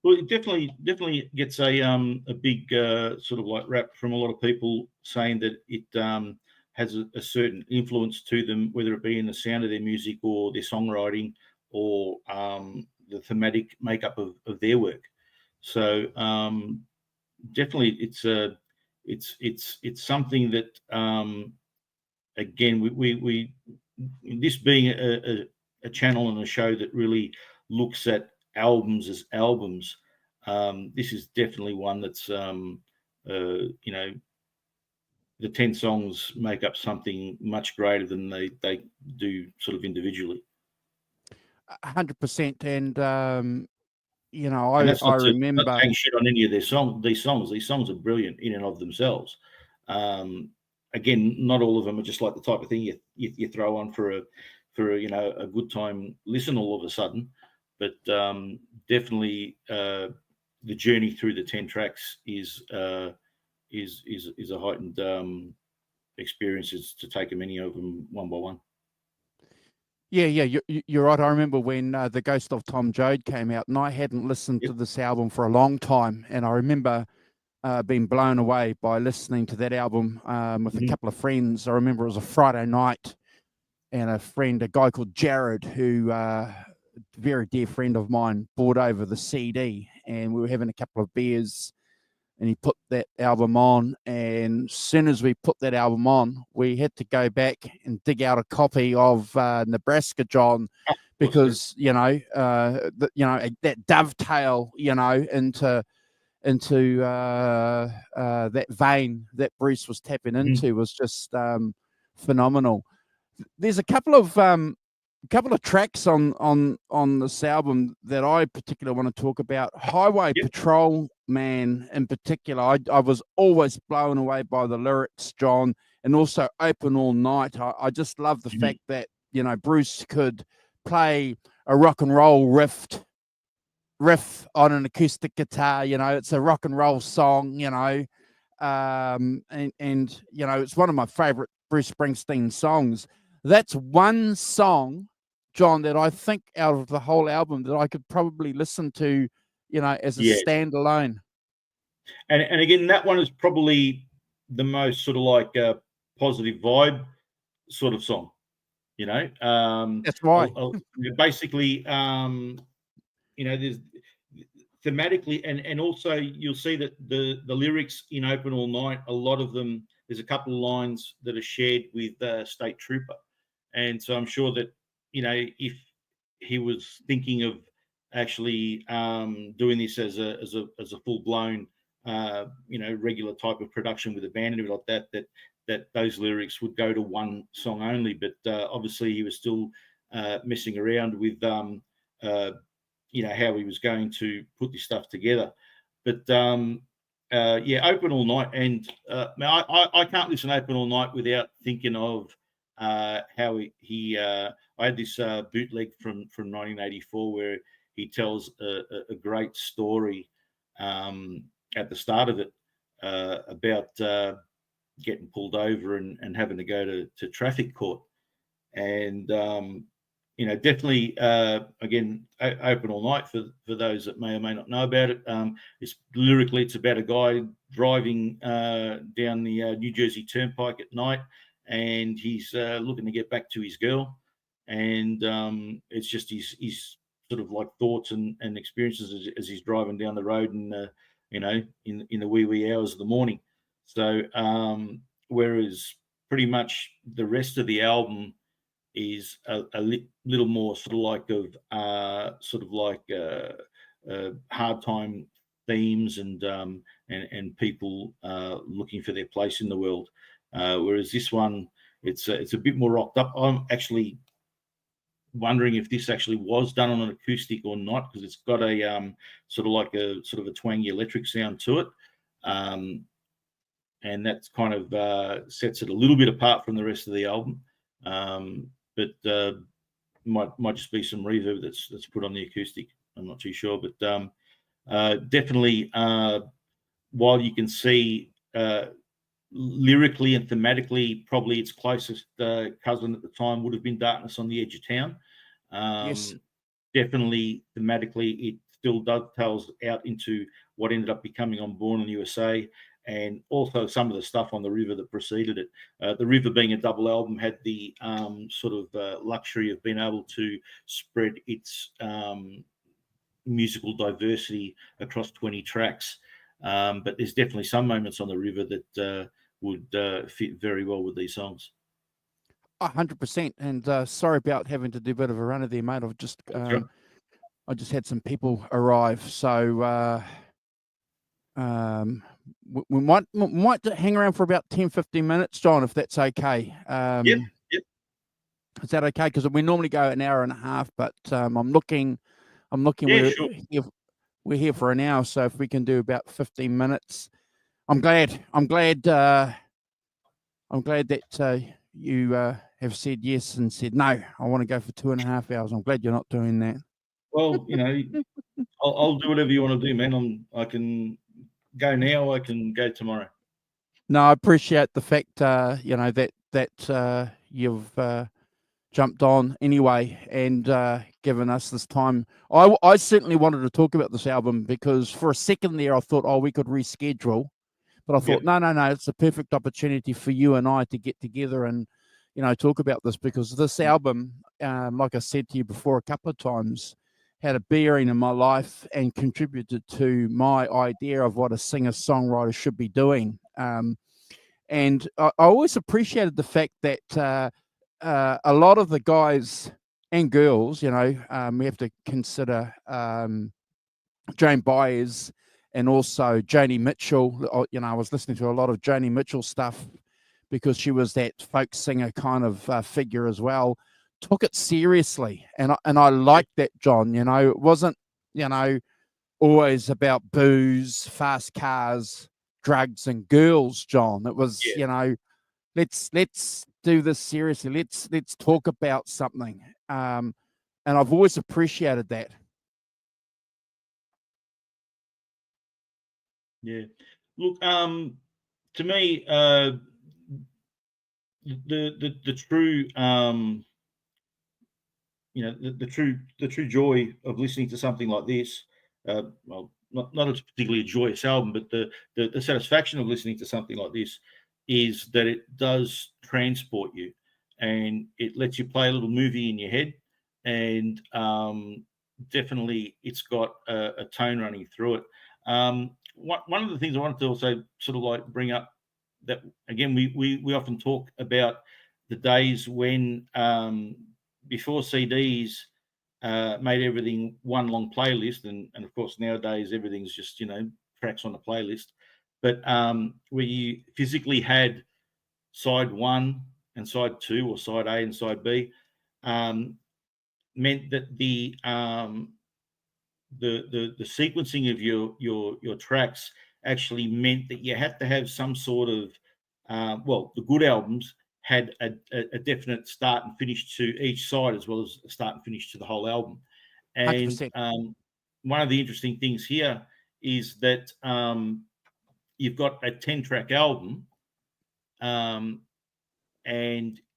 Well, it definitely gets a big sort of like rap from a lot of people, saying that it has a certain influence to them, whether it be in the sound of their music or their songwriting or the thematic makeup of their work. So definitely, it's something that again we this being a channel and a show that really looks at albums as albums. This is definitely one that's the 10 songs make up something much greater than they do sort of individually. 100%. And And that's I not to remember. hang shit on any of these songs. These songs are brilliant in and of themselves. Again, not all of them are just like the type of thing you throw on for a good time listen all of a sudden. But definitely the journey through the 10 tracks is a heightened experience, to take many of them one by one. Yeah, you're right. I remember when The Ghost of Tom Joad came out, and I hadn't listened to this album for a long time. And I remember being blown away by listening to that album with a couple of friends. I remember it was a Friday night, and a guy called Jared, who very dear friend of mine, brought over the CD, and we were having a couple of beers, and he put that album on. And as soon as we put that album on, we had to go back and dig out a copy of Nebraska, John, because that dovetail, into that vein that Bruce was tapping into was just phenomenal. There's a couple of tracks on this album that I particularly want to talk about. Highway Patrol Man in particular, I was always blown away by the lyrics, John, and also Open All Night. I just love the fact that Bruce could play a rock and roll riff on an acoustic guitar. It's a rock and roll song, and it's one of my favorite Bruce Springsteen songs. That's one song, John, that I think out of the whole album that I could probably listen to, as a standalone. And again, that one is probably the most sort of like positive vibe sort of song. That's right. Basically, there's thematically, and also you'll see that the lyrics in Open All Night, a lot of them, there's a couple of lines that are shared with State Trooper. And so I'm sure that, if he was thinking of actually doing this as a full blown, regular type of production with a band and everything like that those lyrics would go to one song only. But obviously he was still messing around with, how he was going to put this stuff together. But Open All Night, and I can't listen to Open All Night without thinking of how he I had this bootleg from 1984 where he tells a great story at the start of it about getting pulled over and having to go to traffic court. And definitely again, open all night for those that may or may not know about it. It's about a guy driving down the New Jersey Turnpike at night, and he's looking to get back to his girl, and it's just his sort of like thoughts and experiences as he's driving down the road, and in the wee hours of the morning. So whereas pretty much the rest of the album is a little more sort of like hard time themes and people looking for their place in the world. Whereas this one, it's a bit more rocked up. I'm actually wondering if this actually was done on an acoustic or not, because it's got a sort of a twangy electric sound to it. And that's kind of sets it a little bit apart from the rest of the album. But might just be some reverb that's put on the acoustic. I'm not too sure, but definitely, while you can see lyrically and thematically, probably its closest cousin at the time would have been Darkness on the Edge of Town. Yes. Definitely thematically, it still dovetails out into what ended up becoming On Born in the USA, and also some of the stuff on The River that preceded it. The River, being a double album, had the sort of luxury of being able to spread its musical diversity across 20 tracks. But there's definitely some moments on The River that would fit very well with these songs. 100%. And sorry about having to do a bit of a runner there, mate. I just had some people arrive, so we might hang around for about 10-15 minutes, John, if that's okay. Yep. Is that okay? Because we normally go an hour and a half, but I'm looking. Yeah, sure. We're here for an hour, so if we can do about 15 minutes, I'm glad that you have said yes and said no. I want to go for 2.5 hours. I'm glad you're not doing that. Well, I'll do whatever you want to do, man. I can go now. I can go tomorrow. No, I appreciate the fact, that you've jumped on anyway and given us this time. I certainly wanted to talk about this album because for a second there I thought, we could reschedule, but I thought, no, it's a perfect opportunity for you and I to get together and talk about this, because this album, like I said to you before a couple of times, had a bearing in my life and contributed to my idea of what a singer-songwriter should be doing. And I always appreciated the fact that a lot of the guys and girls, we have to consider Jane Baez and also Joni Mitchell. I was listening to a lot of Joni Mitchell stuff because she was that folk singer kind of figure as well. Took it seriously, and I liked that, John. It wasn't always about booze, fast cars, drugs, and girls, John. It was let's do this seriously. Let's talk about something, and I've always appreciated that. Yeah, look, to me, the true the true joy of listening to something like this, well, not a particularly a joyous album, but the satisfaction of listening to something like this is that it does transport you, and it lets you play a little movie in your head, and definitely it's got a tone running through it. One of the things I wanted to also sort of like bring up, that again we often talk about the days when before CDs made everything one long playlist, and of course nowadays everything's just tracks on a playlist, but where you physically had side 1 and side 2, or side A and side B, meant that the sequencing of your tracks actually meant that you had to have some sort of the good albums had a definite start and finish to each side, as well as a start and finish to the whole album. And 100%. one of the interesting things here is that you've got a 10-track album, and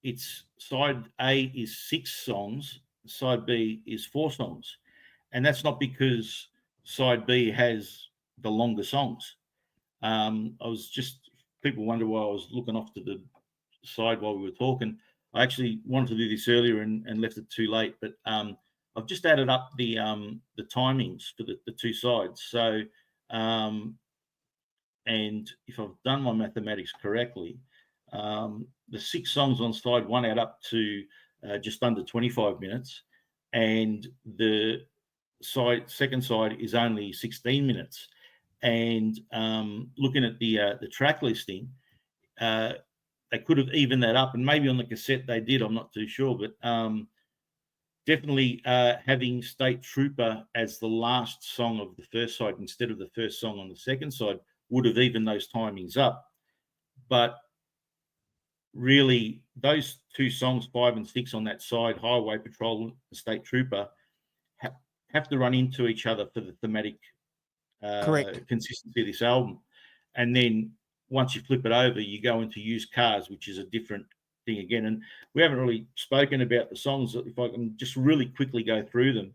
it's side A is 6 songs, side B is 4 songs. And that's not because side B has the longer songs. People wonder why I was looking off to the side while we were talking. I actually wanted to do this earlier and left it too late, but I've just added up the timings for the 2 sides. So, and if I've done my mathematics correctly, the 6 songs on side 1 add up to just under 25 minutes, and the second side is only 16 minutes. And looking at the track listing, they could have evened that up, and maybe on the cassette they did. I'm not too sure, but definitely having State Trooper as the last song of the first side instead of the first song on the second side would have evened those timings up. But really, those 2 songs, 5 and 6 on that side, Highway Patrol and State Trooper, have to run into each other for the thematic consistency of this album. And then once you flip it over, you go into Used Cars, which is a different thing again. And we haven't really spoken about the songs. If I can just really quickly go through them.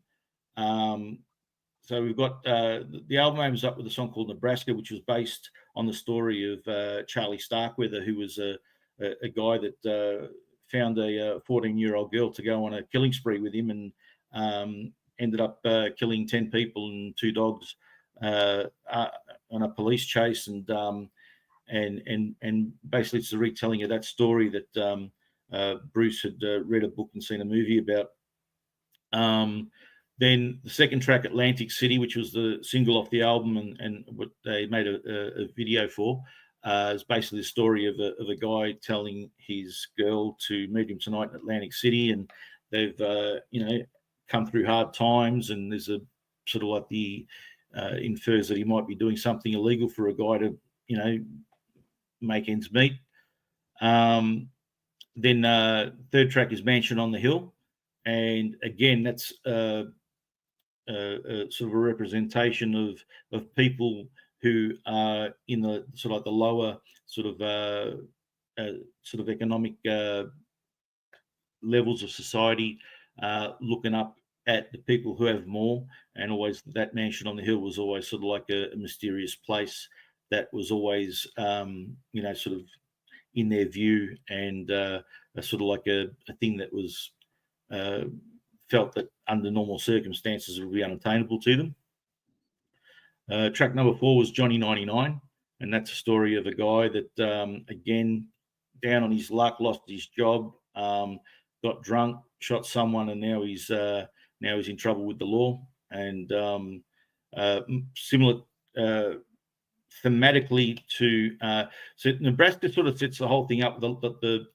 So we've got the album opens up with a song called Nebraska, which was based on the story of Charlie Starkweather, who was a guy that found a 14-year-old girl to go on a killing spree with him, and ended up killing 10 people and 2 dogs on a police chase. And basically it's a retelling of that story that Bruce had read a book and seen a movie about. Then the second track, Atlantic City, which was the single off the album and what they made a video for, is basically the story of a guy telling his girl to meet him tonight in Atlantic City, and they've come through hard times, and there's a sort of like the infers that he might be doing something illegal for a guy to make ends meet. Then third track is Mansion on the Hill, and again that's sort of a representation of people who are in the sort of like the lower sort of economic levels of society, looking up at the people who have more. And always that Mansion on the Hill was always sort of like a mysterious place that was always sort of in their view, and a sort of like a thing that was felt that under normal circumstances would be unattainable to them. Track number 4 was Johnny 99, and that's a story of a guy that, again, down on his luck, lost his job, got drunk, shot someone, and now he's in trouble with the law. And similar thematically to so Nebraska sort of sets the whole thing up. The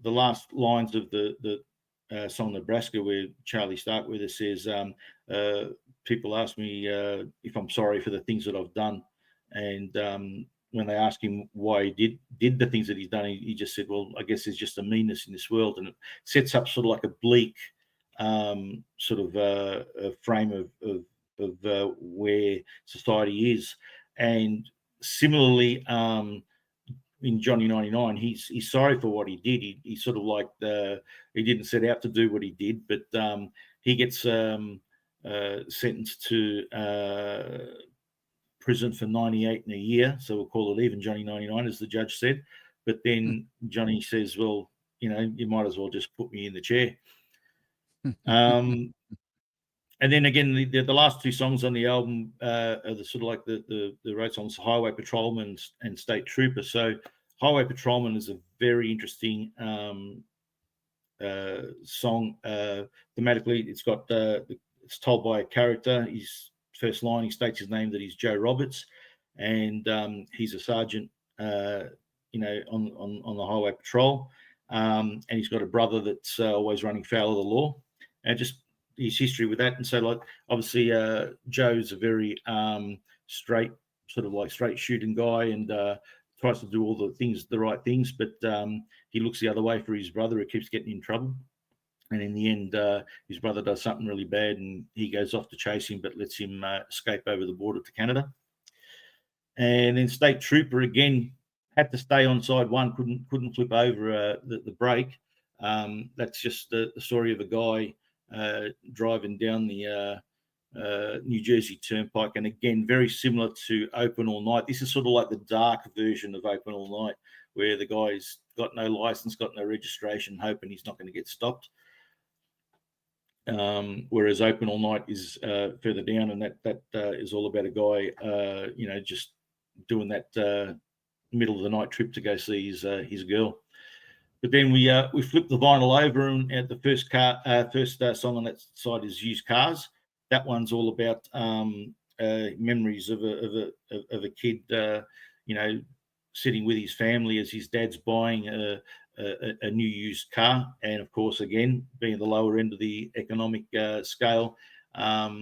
last lines of the song Nebraska, where Charlie Starkweather says, people ask me if I'm sorry for the things that I've done, and when they ask him why he did the things that he's done, he just said, well, I guess there's just a meanness in this world. And it sets up sort of like a bleak sort of a frame of where society is. And similarly, in Johnny 99, he's sorry for what he did. He sort of like he didn't set out to do what he did, but he gets sentenced to prison for 98 in a year. So we'll call it even Johnny 99, as the judge said. But then Johnny says, well, you might as well just put me in the chair. And then again, the last 2 songs on the album are the sort of like the road songs, Highway Patrolman and State Trooper. So Highway Patrolman is a very interesting song. Thematically, it's got it's told by a character. His first line, he states his name, that he's Joe Roberts, and he's a sergeant, on the highway patrol, and he's got a brother that's always running foul of the law, and just his history with that. And so, like, obviously, Joe's a very straight shooting guy, and tries to do all the right things, but he looks the other way for his brother, who keeps getting in trouble. And in the end, his brother does something really bad, and he goes off to chase him, but lets him escape over the border to Canada. And then State Trooper again had to stay on side one, couldn't flip over the brake. That's just the story of a guy driving down the New Jersey Turnpike, and again very similar to Open All Night. This is sort of like the dark version of Open All Night, where the guy's got no license, got no registration, hoping he's not going to get stopped. Whereas Open All Night is further down, and that is all about a guy, just doing that middle of the night trip to go see his girl. But then we flipped the vinyl over, and at the first song on that side is Used Cars. That one's all about memories of a kid, sitting with his family as his dad's buying a new used car, and of course, again, being the lower end of the economic scale, they're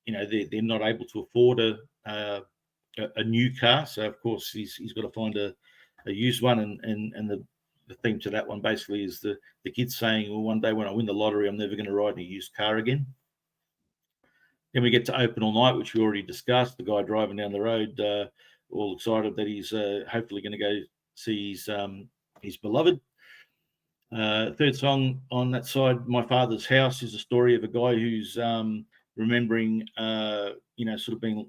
not able to afford a new car, so of course he's got to find a used one, and the theme to that one basically is the kid saying, well, one day when I win the lottery, I'm never going to ride in a used car again. Then we get to Open All Night, which we already discussed. The guy driving down the road, all excited that he's hopefully going to go see his beloved. Third song on that side, My Father's House, is a story of a guy who's remembering, sort of being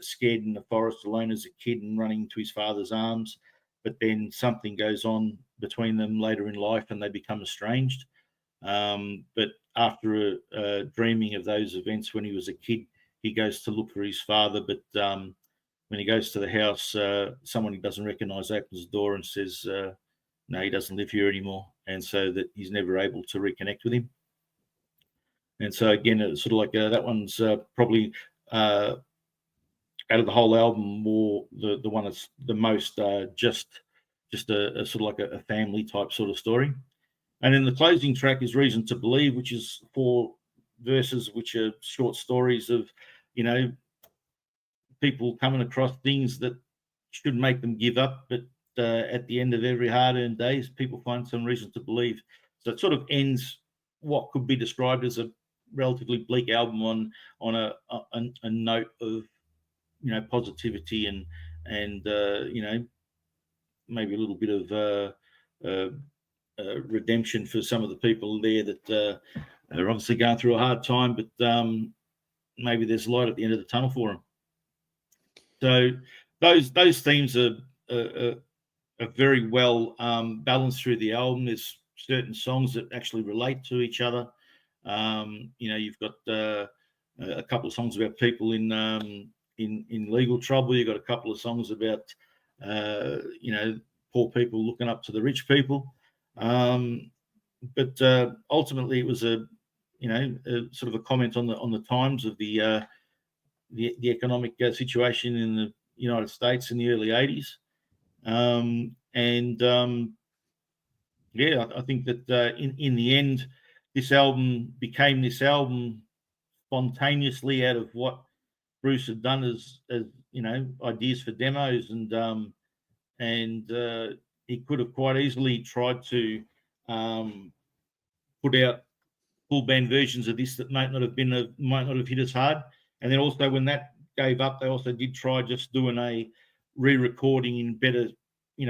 scared in the forest alone as a kid and running to his father's arms. But then something goes on between them later in life and they become estranged. But after dreaming of those events when he was a kid, he goes to look for his father. But when he goes to the house, someone he doesn't recognize opens the door and says, no, he doesn't live here anymore. And so that he's never able to reconnect with him. And so again, it's sort of like that one's probably out of the whole album, more the one that's the most just a sort of like a family type sort of story. And then the closing track is Reason to Believe, which is 4 verses, which are short stories of, people coming across things that should make them give up. But at the end of every hard-earned days, people find some reason to believe. So it sort of ends what could be described as a relatively bleak album on a note of, positivity and maybe a little bit of redemption for some of the people there that are obviously going through a hard time, but maybe there's light at the end of the tunnel for them. So those themes are very well balanced through the album. There's certain songs that actually relate to each other. You've got a couple of songs about people in legal trouble. You've got a couple of songs about poor people looking up to the rich people. But ultimately, it was a sort of a comment on the times of the economic situation in the United States in the early 80s. I think that in the end, this album became this album spontaneously out of what Bruce had done as ideas for demos, and he could have quite easily tried to put out full band versions of this that might not have hit as hard. And then also when that gave up, they also did try just doing a re-recording in better,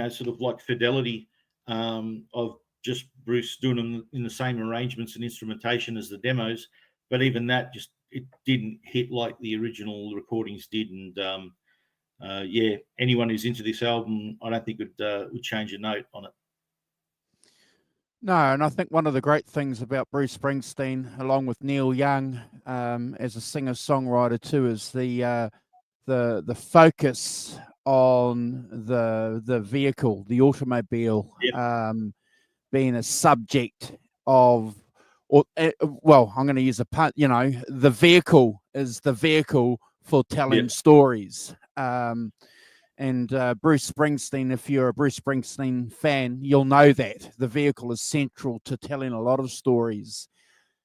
sort of like fidelity of just Bruce doing them in the same arrangements and instrumentation as the demos. But even that it didn't hit like the original recordings did. And anyone who's into this album, I don't think would change a note on it. No, and I think one of the great things about Bruce Springsteen, along with Neil Young, as a singer-songwriter too, is the focus on the vehicle, the automobile, being a subject of, I'm going to use a pun. The vehicle is the vehicle for telling stories. And Bruce Springsteen, if you're a Bruce Springsteen fan, you'll know that the vehicle is central to telling a lot of stories.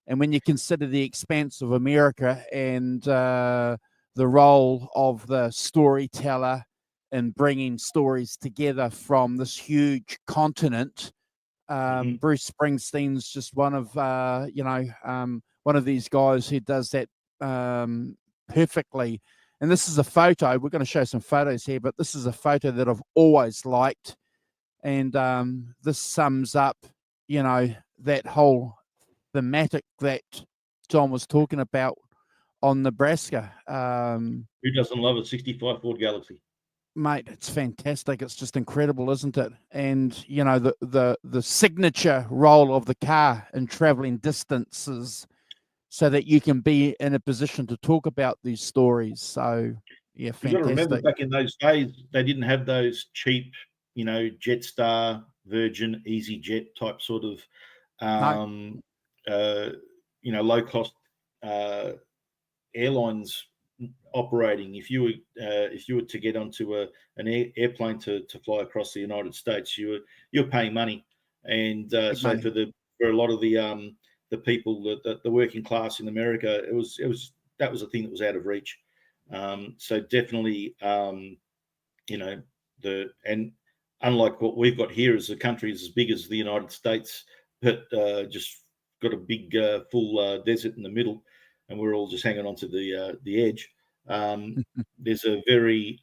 And when you consider the expanse of America and the role of the storyteller in bringing stories together from this huge continent, Bruce Springsteen's just one of one of these guys who does that perfectly. And this is a photo. We're going to show some photos here, but this is a photo that I've always liked. And this sums up, that whole thematic that John was talking about on Nebraska. Who doesn't love a 65 Ford Galaxy? Mate, it's fantastic. It's just incredible, isn't it? And the signature role of the car in traveling distances, so that you can be in a position to talk about these stories. So yeah, fantastic. You got to remember, back in those days, they didn't have those cheap, Jetstar, Virgin, EasyJet type sort of, low cost airlines operating. If you were to get onto an airplane to fly across the United States, you're paying money, and so money. For a lot of the people, the working class in America, that was a thing that was out of reach. So definitely, and unlike what we've got here, as a country is as big as the United States, but just got a big full desert in the middle, and we're all just hanging on to the edge. There's a very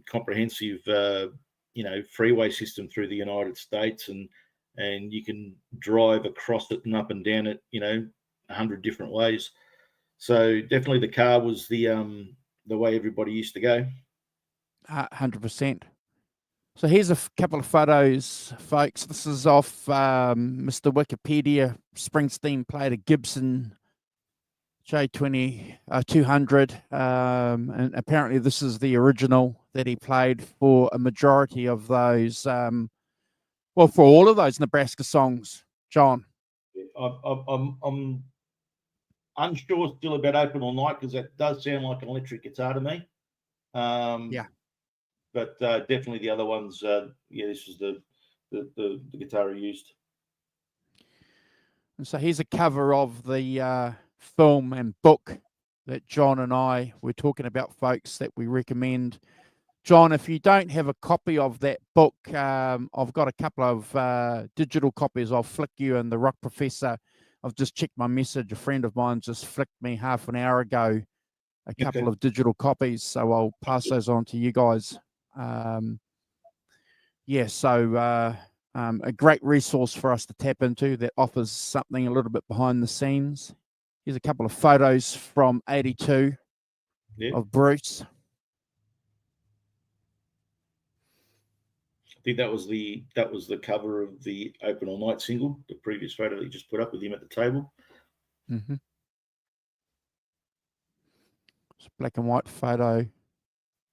comprehensive, freeway system through the United States, and you can drive across it and up and down it, 100 different ways. So definitely the car was the way everybody used to go. 100%. So here's a couple of photos, folks. This is off Mr. Wikipedia. Springsteen played a Gibson J20 200, and apparently this is the original that he played for a majority of those. For all of those Nebraska songs, John. I'm unsure still about Open All Night, because that does sound like an electric guitar to me. Yeah. But definitely the other ones. This was the guitar he used. And so here's a cover of the film and book that John and I were talking about, folks, that we recommend. John, if you don't have a copy of that book, I've got a couple of digital copies. I'll flick you, and the Rock Professor, I've just checked my message. A friend of mine just flicked me half an hour ago a couple of digital copies, so I'll pass those on to you guys. A great resource for us to tap into that offers something a little bit behind the scenes. Here's a couple of photos from '82 of Bruce. I think that was the cover of the Open All Night single, the previous photo that you just put up with him at the table. Mm-hmm. It's a black and white photo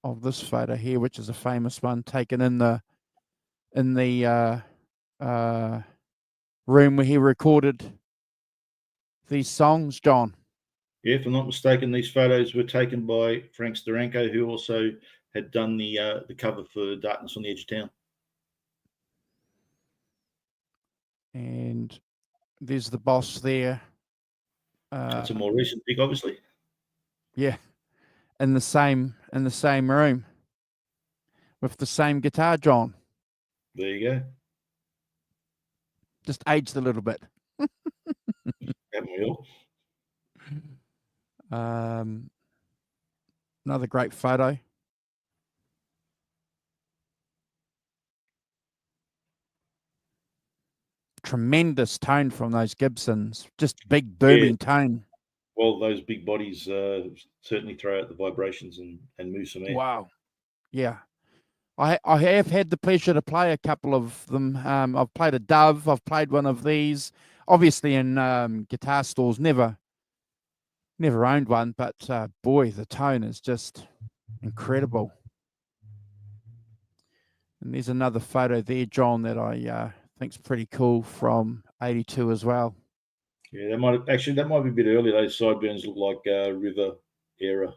of this photo here, which is a famous one taken in the room where he recorded these songs, John. Yeah, if I'm not mistaken, these photos were taken by Frank Steranko, who also had done the cover for Darkness on the Edge of Town. And there's the boss there. That's a more recent pic, obviously. Yeah, in the same room with the same guitar, John. There you go. Just aged a little bit. Haven't we all? Another great photo. Tremendous tone from those Gibsons. Just big booming tone. Well, those big bodies certainly throw out the vibrations and move some air. Wow. Yeah. I have had the pleasure to play a couple of them. I've played a Dove. I've played one of these. Obviously in guitar stores. Never owned one, but boy, the tone is just incredible. And there's another photo there, John, that I think's pretty cool from '82 as well. Yeah, that might be a bit early. Those sideburns look like River era.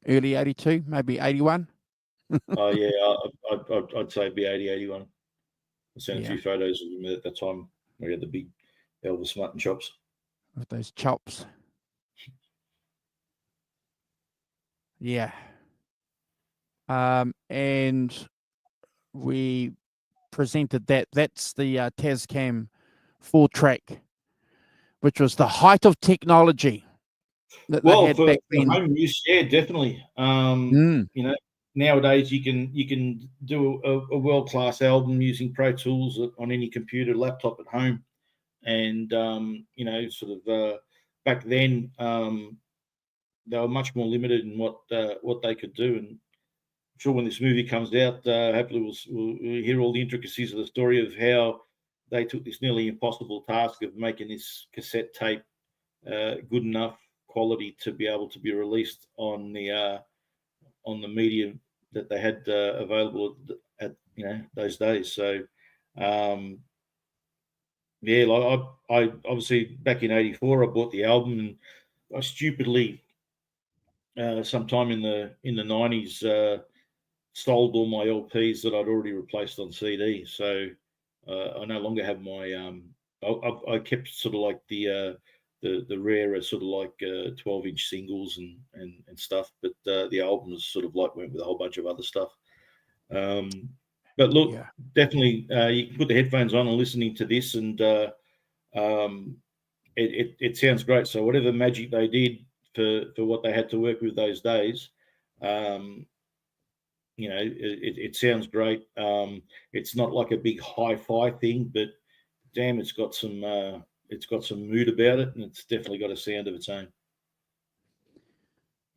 Early '82, maybe '81. Oh yeah, I'd say it'd be 80, 81. I've seen a few photos of him at that time where he had the big Elvis mutton chops. With those chops. Yeah. And we presented that. That's the Tascam 4-track, which was the height of technology that they Well, had for back then. home use, yeah, definitely. You know, nowadays you can do a world class album using Pro Tools on any computer, laptop at home, and you know, sort of back then they were much more limited in what they could do. And I'm sure when this movie comes out, hopefully we'll hear all the intricacies of the story of how they took this nearly impossible task of making this cassette tape good enough quality to be able to be released on the medium that they had available at you know those days. So um, yeah, like I obviously back in '84 I bought the album, and I stupidly sometime in the '90s sold all my LPs that I'd already replaced on CD. So I no longer have my I kept sort of like the rarer sort of like 12-inch singles and stuff, but the albums sort of like went with a whole bunch of other stuff. But look, Yeah. definitely you can put the headphones on and listening to this, and um, it sounds great. So whatever magic they did for what they had to work with those days, um, you know, it sounds great. It's not like a big hi-fi thing, but damn, it's got some mood about it, and it's definitely got a sound of its own.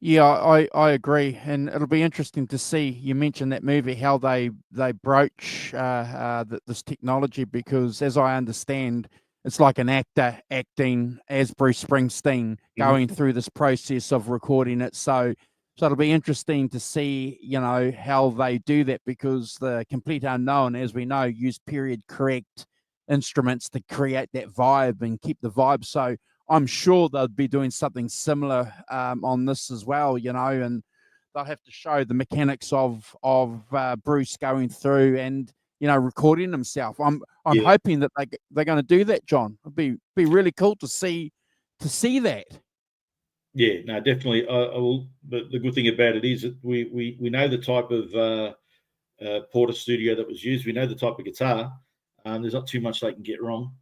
Yeah, I agree, and it'll be interesting to see. You mentioned that movie, how they broach this technology, because as I understand, it's like an actor acting as Bruce Springsteen, going through this process of recording it. So it'll be interesting to see, you know, how they do that, because the Complete Unknown, as we know, use period correct instruments to create that vibe and keep the vibe. So I'm sure they'll be doing something similar on this as well, you know, and they'll have to show the mechanics of Bruce going through and, you know, recording himself. I'm Yeah. hoping that they're going to do that, John. It'd be really cool to see that. Yeah, no, definitely. I will. But the good thing about it is that we know the type of Porter studio that was used. We know the type of guitar. There's not too much they can get wrong.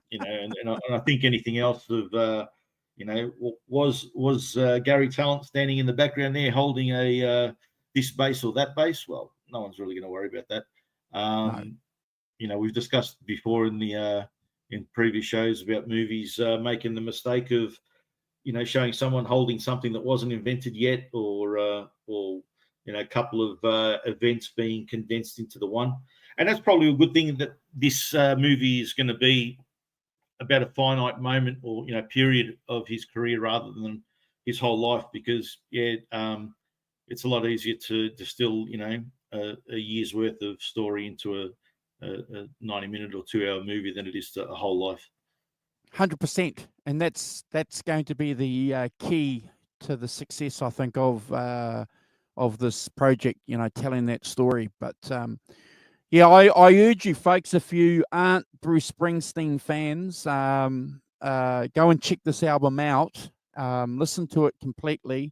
You know, and I think anything else of you know, was Gary Talent standing in the background there holding a this bass or that bass? Well, no one's really going to worry about that. No. You know, we've discussed before in previous shows about movies making the mistake of, you know, showing someone holding something that wasn't invented yet, or you know, a couple of events being condensed into the one. And that's probably a good thing that this movie is going to be about a finite moment or, you know, period of his career rather than his whole life, because it's a lot easier to distill, you know, a year's worth of story into a 90-minute or 2-hour movie than it is to a whole life. 100%, and that's going to be the key to the success, I think, of this project. You know, telling that story. But yeah, I urge you folks, if you aren't Bruce Springsteen fans, go and check this album out. Listen to it completely.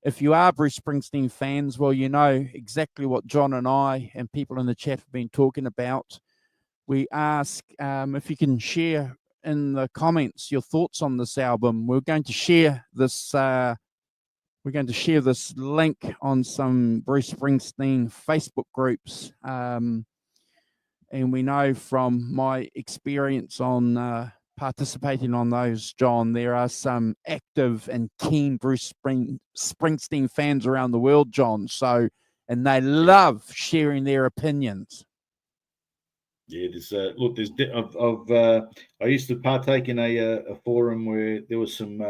If you are Bruce Springsteen fans, well, you know exactly what John and I and people in the chat have been talking about. We ask if you can share in the comments your thoughts on this album. We're going to share this. We're going to share this link on some Bruce Springsteen Facebook groups, and we know from my experience on participating on those, John, there are some active and keen Bruce Springsteen fans around the world, John. So, and they love sharing their opinions. Yeah, there's look, there's I used to partake in a forum where there was some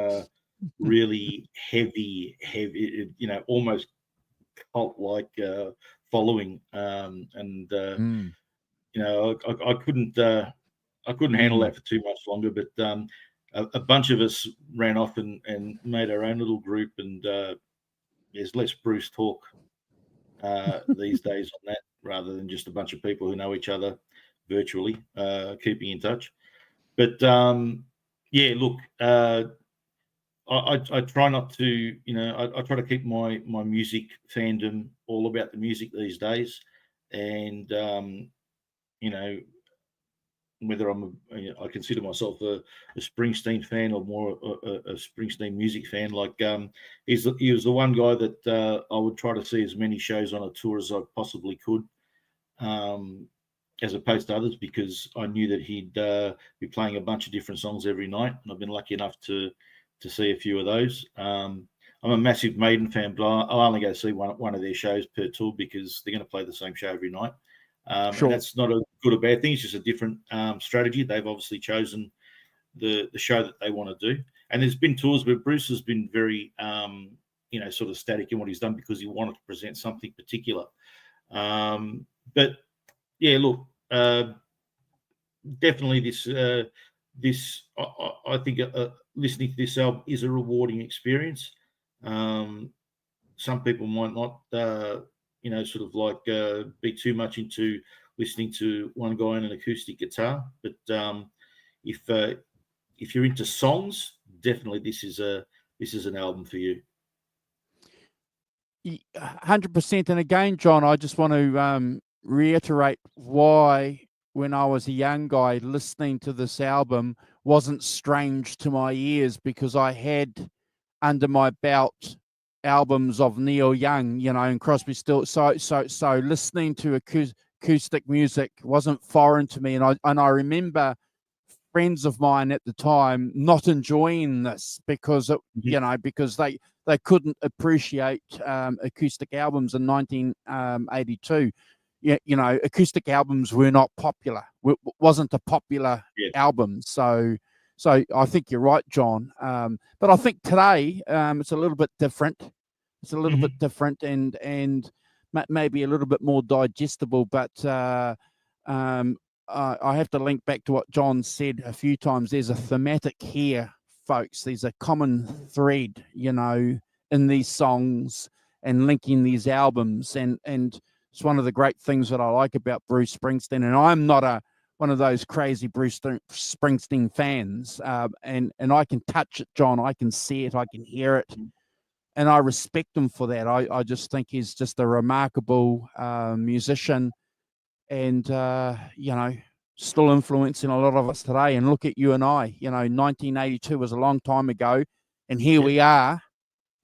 really heavy, you know, almost cult like following, and you know, I couldn't handle that for too much longer. But a bunch of us ran off and made our own little group, and there's less Bruce talk these days on that, rather than just a bunch of people who know each other virtually, keeping in touch. But yeah, look, I try not to, you know, I try to keep my music fandom all about the music these days, and whether I consider myself a Springsteen fan or more a Springsteen music fan. Like he was the one guy that I would try to see as many shows on a tour as I possibly could, as opposed to others, because I knew that he'd be playing a bunch of different songs every night, and I've been lucky enough to see a few of those. I'm a massive Maiden fan, but I'll only go see one of their shows per tour because they're going to play the same show every night. Sure. And that's not a good or bad thing. It's just a different strategy. They've obviously chosen the show that they want to do. And there's been tours where Bruce has been very, sort of static in what he's done because he wanted to present something particular. But yeah, look, definitely this I think listening to this album is a rewarding experience. Some people might not, be too much into listening to one guy on an acoustic guitar. But if you're into songs, definitely this is an album for you. 100%. And again, John, I just want to reiterate why, when I was a young guy, listening to this album wasn't strange to my ears, because I had under my belt albums of Neil Young, and Crosby, Stills. So listening to acoustic music wasn't foreign to me, and I remember friends of mine at the time not enjoying this because because they couldn't appreciate acoustic albums in 1982. Acoustic albums were not popular. Wasn't a popular album. So I think you're right, John. But I think today it's a little bit different. It's a little bit different and maybe a little bit more digestible. But I have to link back to what John said a few times. There's a thematic here, folks. There's a common thread, in these songs and linking these albums. And it's one of the great things that I like about Bruce Springsteen. And I'm not one of those crazy Bruce Springsteen fans. And I can touch it, John. I can see it. I can hear it. And I respect him for that. I just think he's just a remarkable musician and, still influencing a lot of us today. And look at you and I. 1982 was a long time ago. And here we are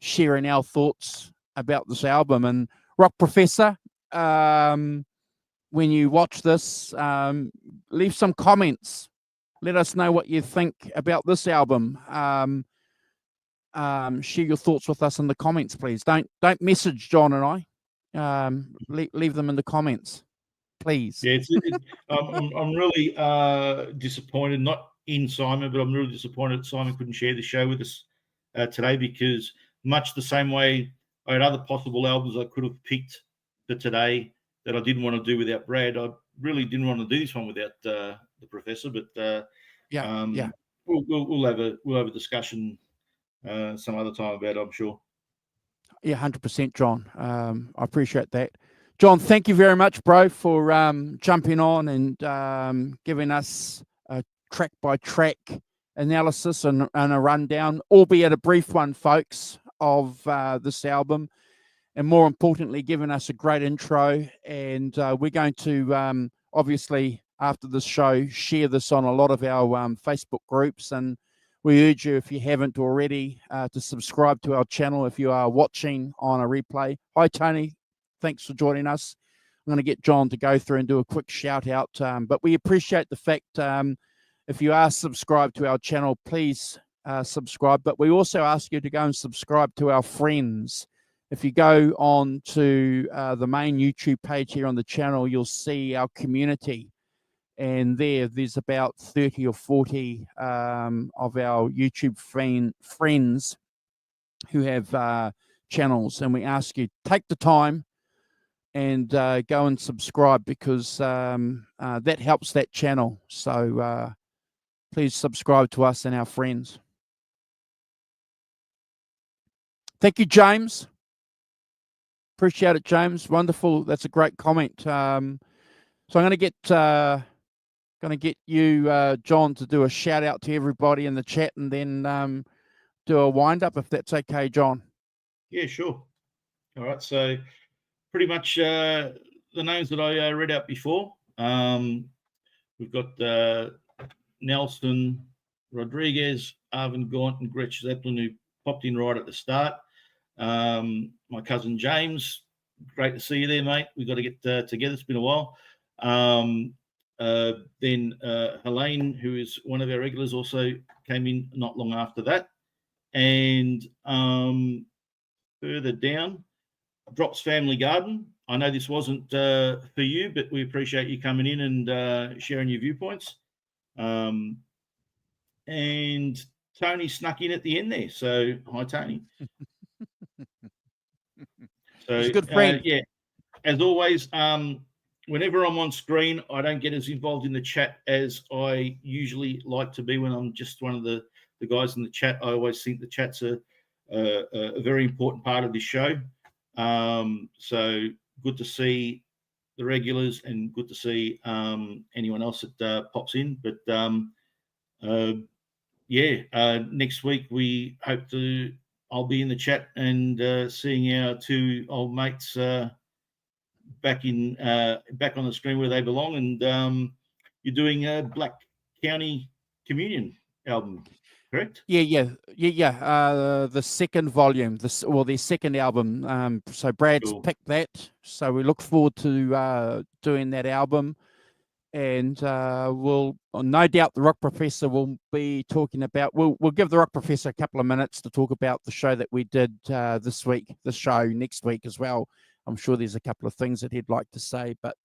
sharing our thoughts about this album. And Rock Professor, when you watch this, leave some comments. Let us know what you think about this album. Share your thoughts with us in the comments, please. Don't message John and I. Leave them in the comments, please. Yeah, I'm really disappointed, not in Simon, but I'm really disappointed that Simon couldn't share the show with us today, because much the same way I had other possible albums I could have picked for today that I didn't want to do without Brad. I really didn't want to do this one without the Professor, but we'll have a discussion some other time about it, I'm sure. Yeah, 100%, John. I appreciate that. John, thank you very much, bro, for jumping on and giving us a track-by-track analysis and a rundown, albeit a brief one, folks, of this album. And more importantly, giving us a great intro. And we're going to, obviously, after this show, share this on a lot of our Facebook groups. And we urge you, if you haven't already, to subscribe to our channel if you are watching on a replay. Hi, Tony. Thanks for joining us. I'm going to get John to go through and do a quick shout out. But we appreciate the fact, if you are subscribed to our channel, please subscribe. But we also ask you to go and subscribe to our friends. If you go on to the main YouTube page here on the channel, you'll see our community. And there's about 30 or 40 of our YouTube friends who have channels. And we ask you, take the time and go and subscribe, because that helps that channel. So please subscribe to us and our friends. Thank you, James. Appreciate it, James. Wonderful. That's a great comment. So I'm going to get you, John, to do a shout out to everybody in the chat, and then do a wind up, if that's okay, John. Yeah, sure. All right. So pretty much the the names that I read out before. We've got Nelson Rodriguez, Arvin Gaunt, and Gretchen Zeppelin, who popped in right at the start. My cousin James, great to see you there, mate. We've got to get together. It's been a while. Then Helene, who is one of our regulars, also came in not long after that. And further down, Drops Family Garden. I know this wasn't for you, but we appreciate you coming in and sharing your viewpoints. And Tony snuck in at the end there. So, hi, Tony. So, He's a good friend. Yeah, as always, whenever I'm on screen, I don't get as involved in the chat as I usually like to be when I'm just one of the guys in the chat. I always think the chat's a very important part of this show. So good to see the regulars and good to see anyone else that pops in. But next week we hope I'll be in the chat and seeing our two old mates back on the screen where they belong. And you're doing a Black County Communion album, correct? Yeah. The second volume, their second album. So Brad's picked that. So we look forward to doing that album, and we'll no doubt the Rock Professor will be talking about. We'll give the Rock Professor a couple of minutes to talk about the show that we did this week. The show next week as well. I'm sure there's a couple of things that he'd like to say, but.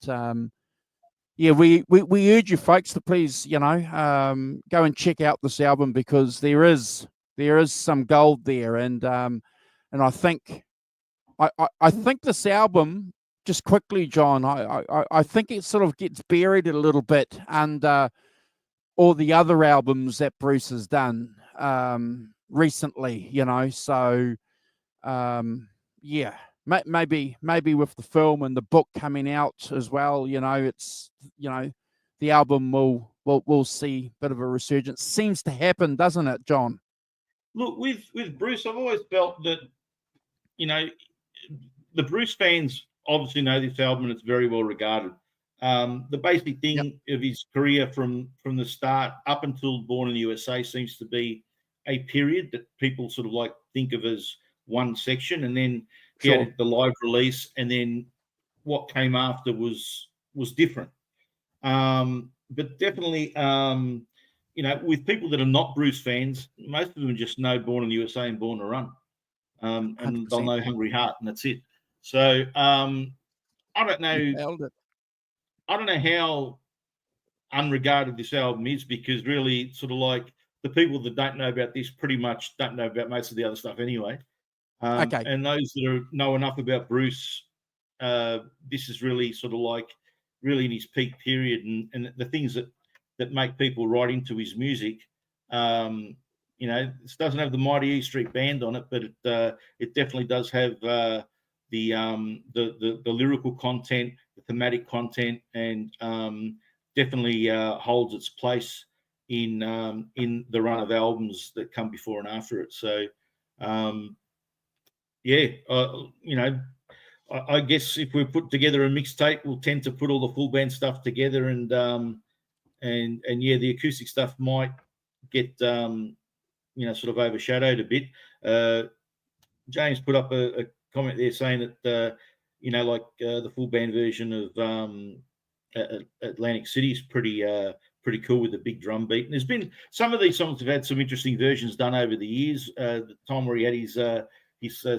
Yeah, we urge you folks to please, go and check out this album because there is some gold there, and I think I think this album, just quickly, John, I think it sort of gets buried a little bit under all the other albums that Bruce has done recently, so yeah. Maybe with the film and the book coming out as well, it's the album will see a bit of a resurgence. Seems to happen, doesn't it, John? Look, with Bruce, I've always felt that the Bruce fans obviously know this album and it's very well regarded. The basic thing of his career from the start up until Born in the USA seems to be a period that people sort of like think of as one section, and then he had the live release, and then what came after was different. But definitely, with people that are not Bruce fans, most of them just know Born in the USA and Born to Run, and 100%. they'll know Hungry Heart, and that's it. So I don't know. I don't know how unregarded this album is, because really, sort of like the people that don't know about this pretty much don't know about most of the other stuff anyway. Okay. And those that know enough about Bruce, this is really sort of like really in his peak period, and the things that make people right into his music. This doesn't have the Mighty E Street Band on it, but it definitely does have the lyrical content, the thematic content, and definitely holds its place in the run of albums that come before and after it. So. I guess if we put together a mixtape, we'll tend to put all the full band stuff together, and the acoustic stuff might get sort of overshadowed a bit. James put up a comment there saying that the full band version of Atlantic City is pretty cool with the big drum beat. And there's been some of these songs have had some interesting versions done over the years. The time where he had his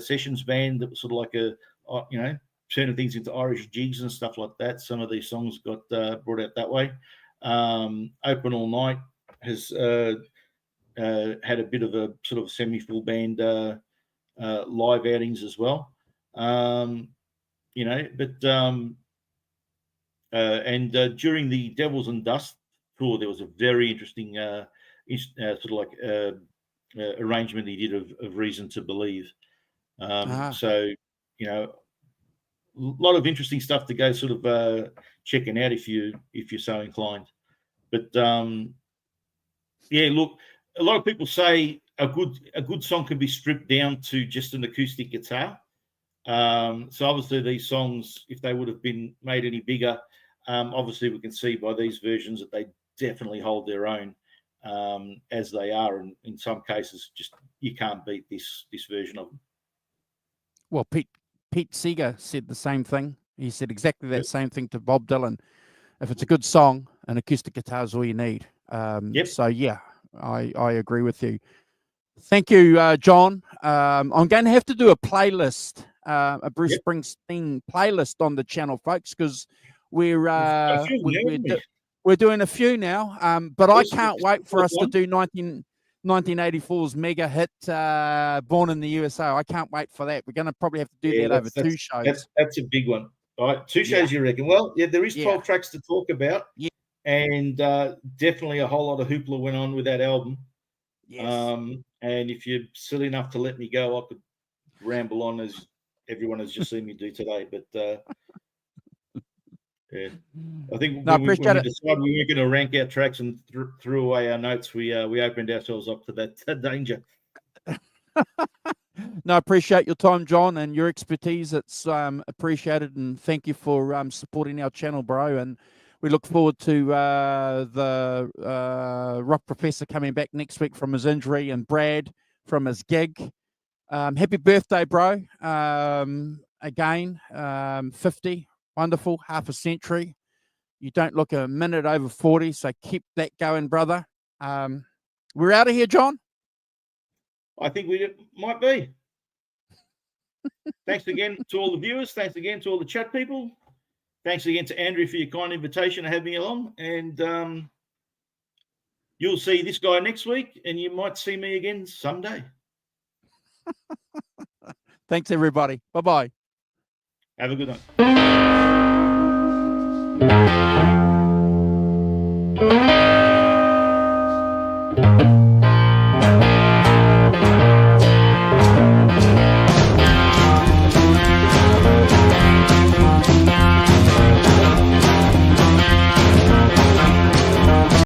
sessions band that was sort of like turning things into Irish jigs and stuff like that. Some of these songs got brought out that way. Open All Night has had a bit of a sort of semi-full band live outings as well. During the Devils and Dust tour, there was a very interesting sort of like arrangement he did of Reason to Believe. So, a lot of interesting stuff to go sort of checking out if you're so inclined. But look, a lot of people say a good song can be stripped down to just an acoustic guitar. So obviously these songs, if they would have been made any bigger, obviously we can see by these versions that they definitely hold their own as they are. And in some cases, just you can't beat this version of them. Well, Pete Seeger said the same thing. He said exactly that same thing to Bob Dylan. If it's a good song, an acoustic guitar is all you need. So yeah, I agree with you. Thank you, John. I'm going to have to do a playlist, a Bruce Springsteen playlist on the channel, folks, because we're doing a few now. But I can't wait for us to do 1984's mega hit, Born in the USA. I can't wait for that. We're going to probably have to do that over 2 shows. That's a big one. All right, 2 shows, you reckon? Well, yeah, there is 12 tracks to talk about. Yeah. And definitely a whole lot of hoopla went on with that album. Yes. And if you're silly enough to let me go, I could ramble on as everyone has just seen me do today. But yeah, I think when we decided we weren't going to rank our tracks and threw away our notes, we opened ourselves up to that danger. No, I appreciate your time, John, and your expertise. It's appreciated, and thank you for supporting our channel, bro. And we look forward to the Rock Professor coming back next week from his injury, and Brad from his gig. Happy birthday, bro. Again, 50. Wonderful. Half a century. You don't look a minute over 40, so keep that going, brother. We're out of here, John. I think we might be. Thanks again to all the viewers. Thanks again to all the chat people. Thanks again to Andrew for your kind invitation to have me along. And you'll see this guy next week, and you might see me again someday. Thanks, everybody. Bye-bye. Have a good night.